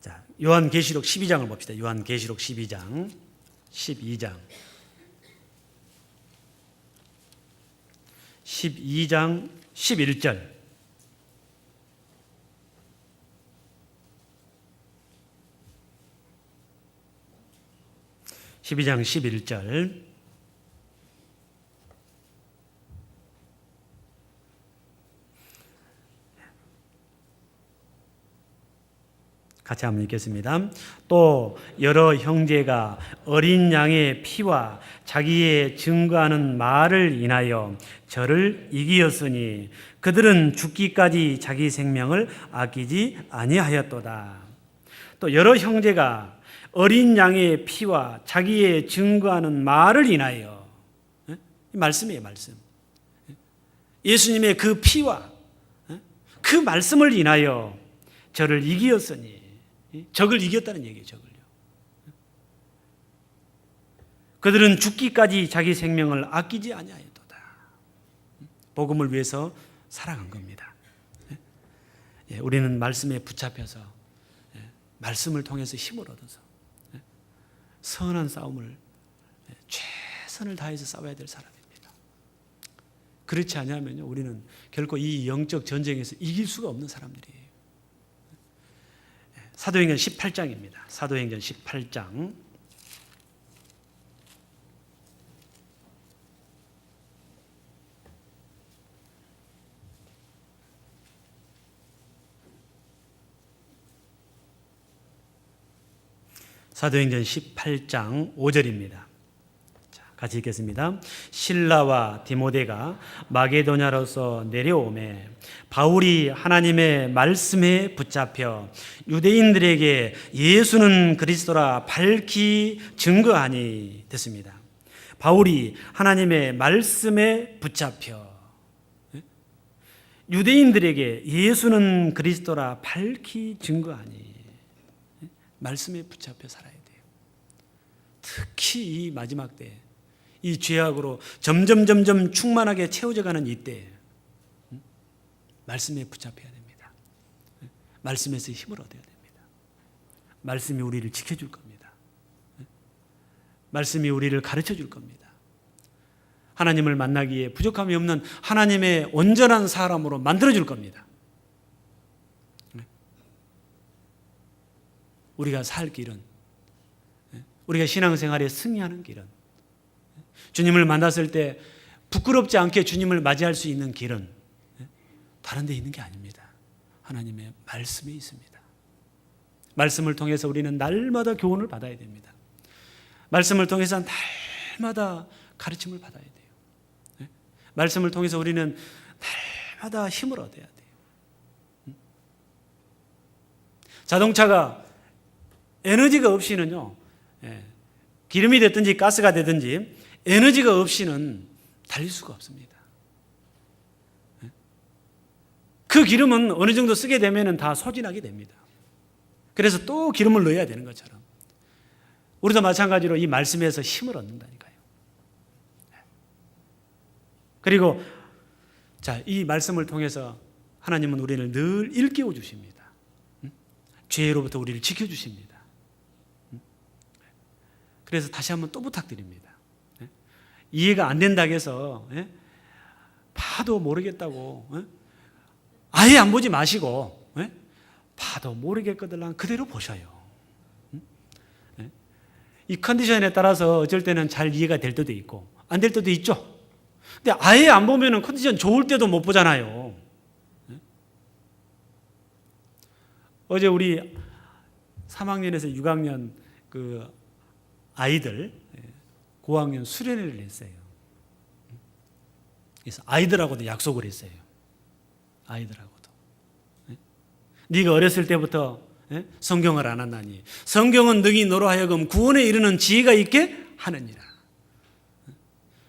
자, 요한계시록 12장을 봅시다. 요한계시록 12장 12장 11절 12장 11절 같이 한번 읽겠습니다. 또 여러 형제가 어린 양의 피와 자기의 증거하는 말을 인하여 저를 이기었으니 그들은 죽기까지 자기 생명을 아끼지 아니하였도다. 또 여러 형제가 어린 양의 피와 자기의 증거하는 말을 인하여, 말씀이에요, 말씀. 예수님의 그 피와 그 말씀을 인하여 저를 이기었으니, 적을 이겼다는 얘기예요, 적을요. 그들은 죽기까지 자기 생명을 아끼지 아니하였도다. 복음을 위해서 살아간 겁니다. 우리는 말씀에 붙잡혀서 말씀을 통해서 힘을 얻어서 선한 싸움을 최선을 다해서 싸워야 될 사람입니다. 그렇지 않으면요, 우리는 결코 이 영적 전쟁에서 이길 수가 없는 사람들이에요. 사도행전 18장입니다. 사도행전 18장 5절입니다. 같이 읽겠습니다. 실라와 디모데가 마게도냐로서 내려오매 바울이 하나님의 말씀에 붙잡혀 유대인들에게 예수는 그리스도라 밝히 증거하니 됐습니다. 바울이 하나님의 말씀에 붙잡혀 유대인들에게 예수는 그리스도라 밝히 증거하니, 말씀에 붙잡혀 살아야 돼요. 특히 이 마지막 때, 이 죄악으로 점점 충만하게 채워져가는 이때 말씀에 붙잡혀야 됩니다. 말씀에서 힘을 얻어야 됩니다. 말씀이 우리를 지켜줄 겁니다. 말씀이 우리를 가르쳐 줄 겁니다. 하나님을 만나기에 부족함이 없는 하나님의 온전한 사람으로 만들어 줄 겁니다. 우리가 살 길은, 우리가 신앙생활에 승리하는 길은, 주님을 만났을 때 부끄럽지 않게 주님을 맞이할 수 있는 길은 다른 데 있는 게 아닙니다. 하나님의 말씀에 있습니다. 말씀을 통해서 우리는 날마다 교훈을 받아야 됩니다. 말씀을 통해서 날마다 가르침을 받아야 돼요. 말씀을 통해서 우리는 날마다 힘을 얻어야 돼요. 자동차가 에너지가 없이는요, 기름이 됐든지 가스가 되든지 에너지가 없이는 달릴 수가 없습니다. 그 기름은 어느 정도 쓰게 되면 다 소진하게 됩니다. 그래서 또 기름을 넣어야 되는 것처럼 우리도 마찬가지로 이 말씀에서 힘을 얻는다니까요. 그리고 이 말씀을 통해서 하나님은 우리를 늘 일깨워 주십니다. 죄로부터 우리를 지켜주십니다. 그래서 다시 한번 또 부탁드립니다. 이해가 안 된다고 해서 봐도 모르겠다고 아예 안 보지 마시고 봐도 모르겠거든 그대로 보셔요. 이 컨디션에 따라서 어쩔 때는 잘 이해가 될 때도 있고 안 될 때도 있죠. 근데 아예 안 보면 컨디션 좋을 때도 못 보잖아요. 어제 우리 3학년에서 6학년 그 아이들 고학년 수련회를 했어요. 그래서 아이들하고도 약속을 했어요. 아이들하고도. 네가 어렸을 때부터 성경을 안 한다니 성경은 너희 너로 하여금 구원에 이르는 지혜가 있게 하느니라.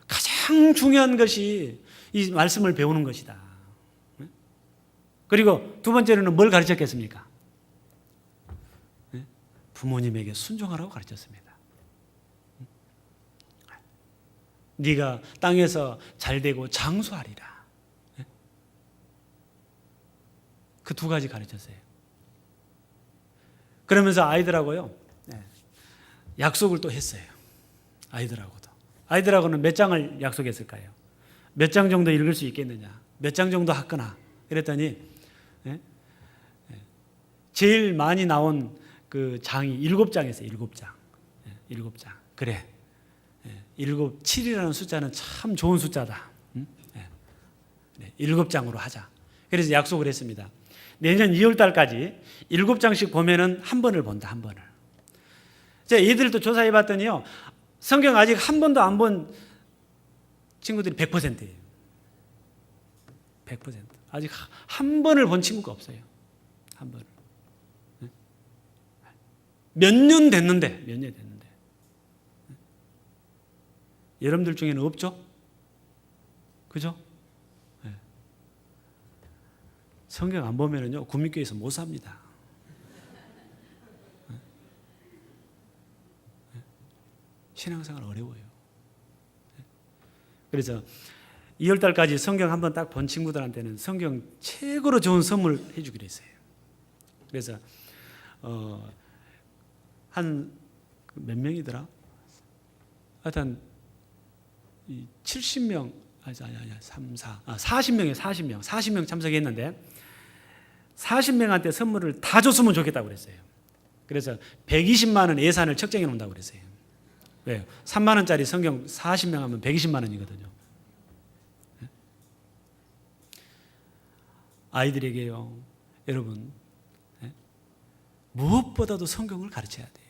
가장 중요한 것이 이 말씀을 배우는 것이다. 그리고 두 번째로는 뭘 가르쳤겠습니까? 부모님에게 순종하라고 가르쳤습니다. 네가 땅에서 잘되고 장수하리라. 그 두 가지 가르쳤어요. 그러면서 아이들하고요 약속을 또 했어요. 아이들하고는 몇 장을 약속했을까요? 몇 장 정도 읽을 수 있겠느냐? 몇 장 정도 하거나 그랬더니 제일 많이 나온 그 장이 7장이었어요. 7장. 7장. 그래. 7이라는 숫자는 참 좋은 숫자다. 7장으로 하자. 그래서 약속을 했습니다. 내년 2월 달까지 7장씩 보면은 한 번을 본다. 한 번을. 제가 얘들도 조사해 봤더니요. 성경 아직 한 번도 안 본 친구들이 100%예요. 100%. 아직 한 번을 본 친구가 없어요. 한 번을. 몇 년 됐는데. 여러분들 중에는 없죠? 그죠? 네. 성경 안 보면은요, 국민교회에서 못 삽니다. 네. 신앙생활 어려워요. 네. 그래서 2월 달까지 성경 한번 딱 본 친구들한테는 성경 최고로 좋은 선물 해주기로 했어요. 그래서, 한 몇 명이더라? 하여튼 70명, 40명 참석했는데 40명한테 선물을 다 줬으면 좋겠다고 그랬어요. 그래서 120만 원 예산을 책정해 놓는다고 그랬어요. 왜요? 3만 원짜리 성경 40명 하면 120만 원이거든요. 아이들에게요, 여러분, 무엇보다도 성경을 가르쳐야 돼요.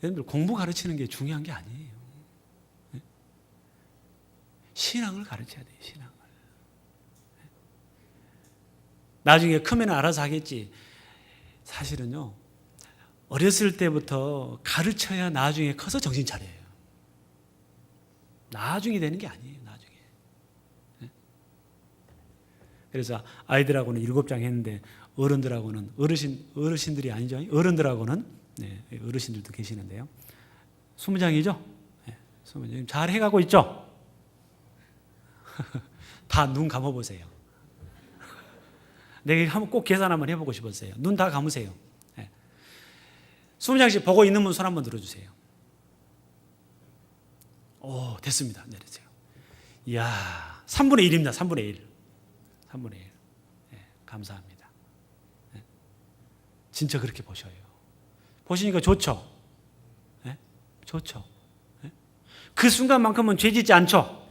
여러분들 공부 가르치는 게 중요한 게 아니에요. 신앙을 가르쳐야 돼요. 신앙을. 나중에 크면 알아서 하겠지. 사실은요, 어렸을 때부터 가르쳐야 나중에 커서 정신 차려요. 나중에 되는 게 아니에요. 나중에. 그래서 아이들하고는 7장 했는데 어른들하고는 어르신들이 아니죠. 어른들하고는 어르신들도 계시는데요. 20장이죠? 네, 20장. 잘 해가고 있죠? 다 눈 감아보세요. 내가 한번 꼭 계산 한번 해보고 싶었어요. 눈 다 감으세요. 네. 20장씩 보고 있는 분 손 한번 들어주세요. 오, 됐습니다. 내리세요. 이야, 3분의 1입니다. 3분의 1. 3분의 1. 네, 감사합니다. 네. 진짜 그렇게 보셔요. 보시니까 좋죠? 네? 좋죠? 네? 그 순간만큼은 죄 짓지 않죠?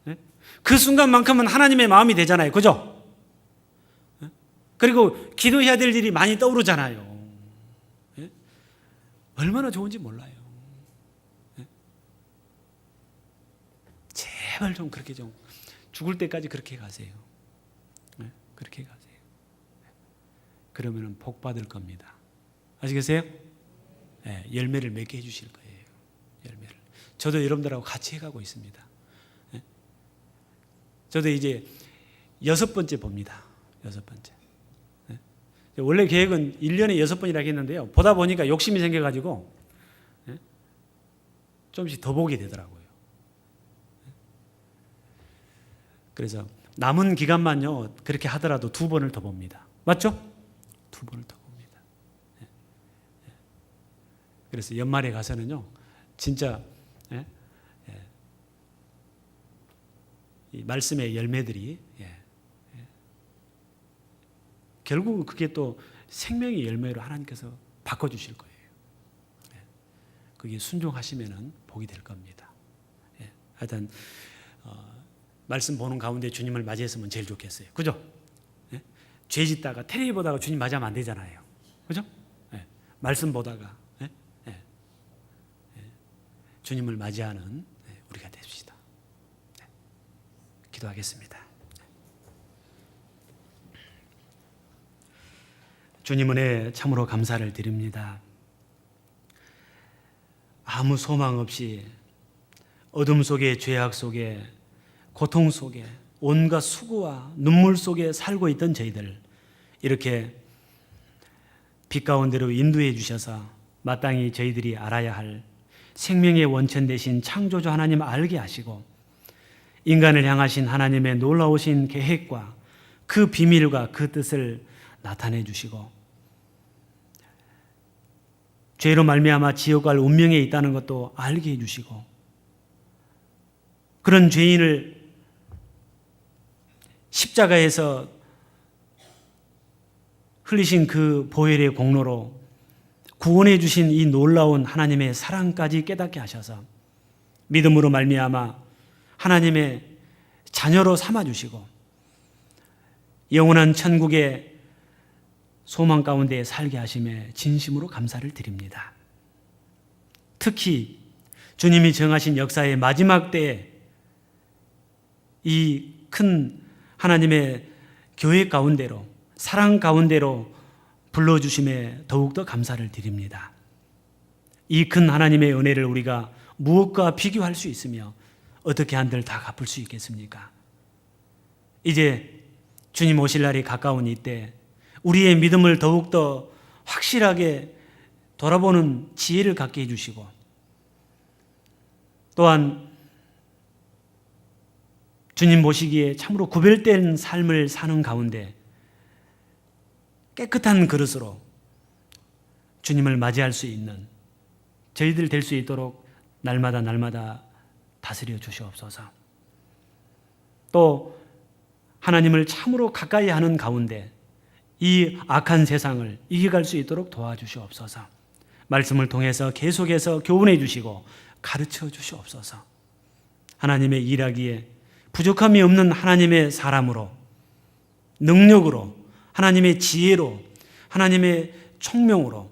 네? 그 순간만큼은 하나님의 마음이 되잖아요. 그죠? 네? 그리고 기도해야 될 일이 많이 떠오르잖아요. 네? 얼마나 좋은지 몰라요. 네? 제발 좀 그렇게 좀 죽을 때까지 그렇게 가세요. 네? 그렇게 가세요. 네? 그러면 복 받을 겁니다. 아시겠어요? 네, 열매를 맺게 해주실 거예요. 열매를. 저도 여러분들하고 같이 해가고 있습니다. 네? 저도 이제 6번째 봅니다. 6번째. 네? 원래 계획은 1년에 6번이라고 했는데요. 보다 보니까 욕심이 생겨가지고 네? 좀씩 더 보게 되더라고요. 네? 그래서 남은 기간만요. 그렇게 하더라도 2번을 더 봅니다. 맞죠? 2번을 더 봅니다. 네? 그래서 연말에 가서는요, 진짜 이 말씀의 열매들이 결국은 그게 또 생명의 열매로 하나님께서 바꿔주실 거예요. 그게 순종하시면은 복이 될 겁니다. 하여튼 말씀 보는 가운데 주님을 맞이했으면 제일 좋겠어요. 그죠? 죄 짓다가 텔레비 보다가 주님 맞이하면 안 되잖아요. 그죠? 말씀 보다가 주님을 맞이하는 우리가 됩시다. 기도하겠습니다. 주님 은혜 참으로 감사를 드립니다. 아무 소망 없이 어둠 속에, 죄악 속에, 고통 속에, 온갖 수고와 눈물 속에 살고 있던 저희들, 이렇게 빛 가운데로 인도해 주셔서 마땅히 저희들이 알아야 할 생명의 원천 되신 창조주 하나님 알게 하시고, 인간을 향하신 하나님의 놀라우신 계획과 그 비밀과 그 뜻을 나타내 주시고, 죄로 말미암아 지옥 갈 운명에 있다는 것도 알게 해 주시고, 그런 죄인을 십자가에서 흘리신 그 보혈의 공로로 구원해 주신 이 놀라운 하나님의 사랑까지 깨닫게 하셔서 믿음으로 말미암아 하나님의 자녀로 삼아 주시고 영원한 천국의 소망 가운데 살게 하심에 진심으로 감사를 드립니다. 특히 주님이 정하신 역사의 마지막 때에 이 큰 하나님의 교회 가운데로, 사랑 가운데로 불러주심에 더욱더 감사를 드립니다. 이 큰 하나님의 은혜를 우리가 무엇과 비교할 수 있으며 어떻게 한들 다 갚을 수 있겠습니까? 이제 주님 오실 날이 가까운 이때 우리의 믿음을 더욱더 확실하게 돌아보는 지혜를 갖게 해주시고, 또한 주님 모시기에 참으로 구별된 삶을 사는 가운데 깨끗한 그릇으로 주님을 맞이할 수 있는 저희들 될 수 있도록 날마다 다스려 주시옵소서. 또 하나님을 참으로 가까이 하는 가운데 이 악한 세상을 이겨갈 수 있도록 도와주시옵소서. 말씀을 통해서 계속해서 교훈해 주시고 가르쳐 주시옵소서. 하나님의 일하기에 부족함이 없는 하나님의 사람으로, 능력으로, 하나님의 지혜로, 하나님의 총명으로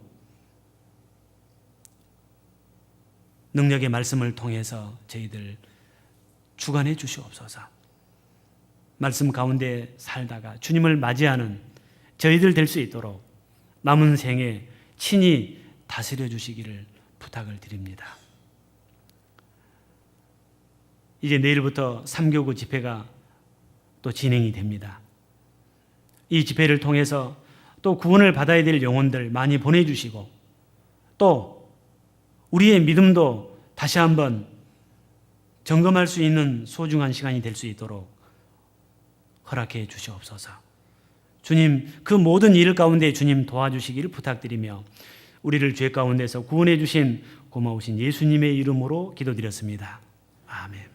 능력의 말씀을 통해서 저희들 주관해 주시옵소서. 말씀 가운데 살다가 주님을 맞이하는 저희들 될 수 있도록 남은 생에 친히 다스려 주시기를 부탁을 드립니다. 이제 내일부터 3교구 집회가 또 진행이 됩니다. 이 집회를 통해서 또 구원을 받아야 될 영혼들 많이 보내주시고, 또 우리의 믿음도 다시 한번 점검할 수 있는 소중한 시간이 될 수 있도록 허락해 주시옵소서. 주님, 그 모든 일 가운데 주님 도와주시기를 부탁드리며 우리를 죄 가운데서 구원해 주신 고마우신 예수님의 이름으로 기도드렸습니다. 아멘.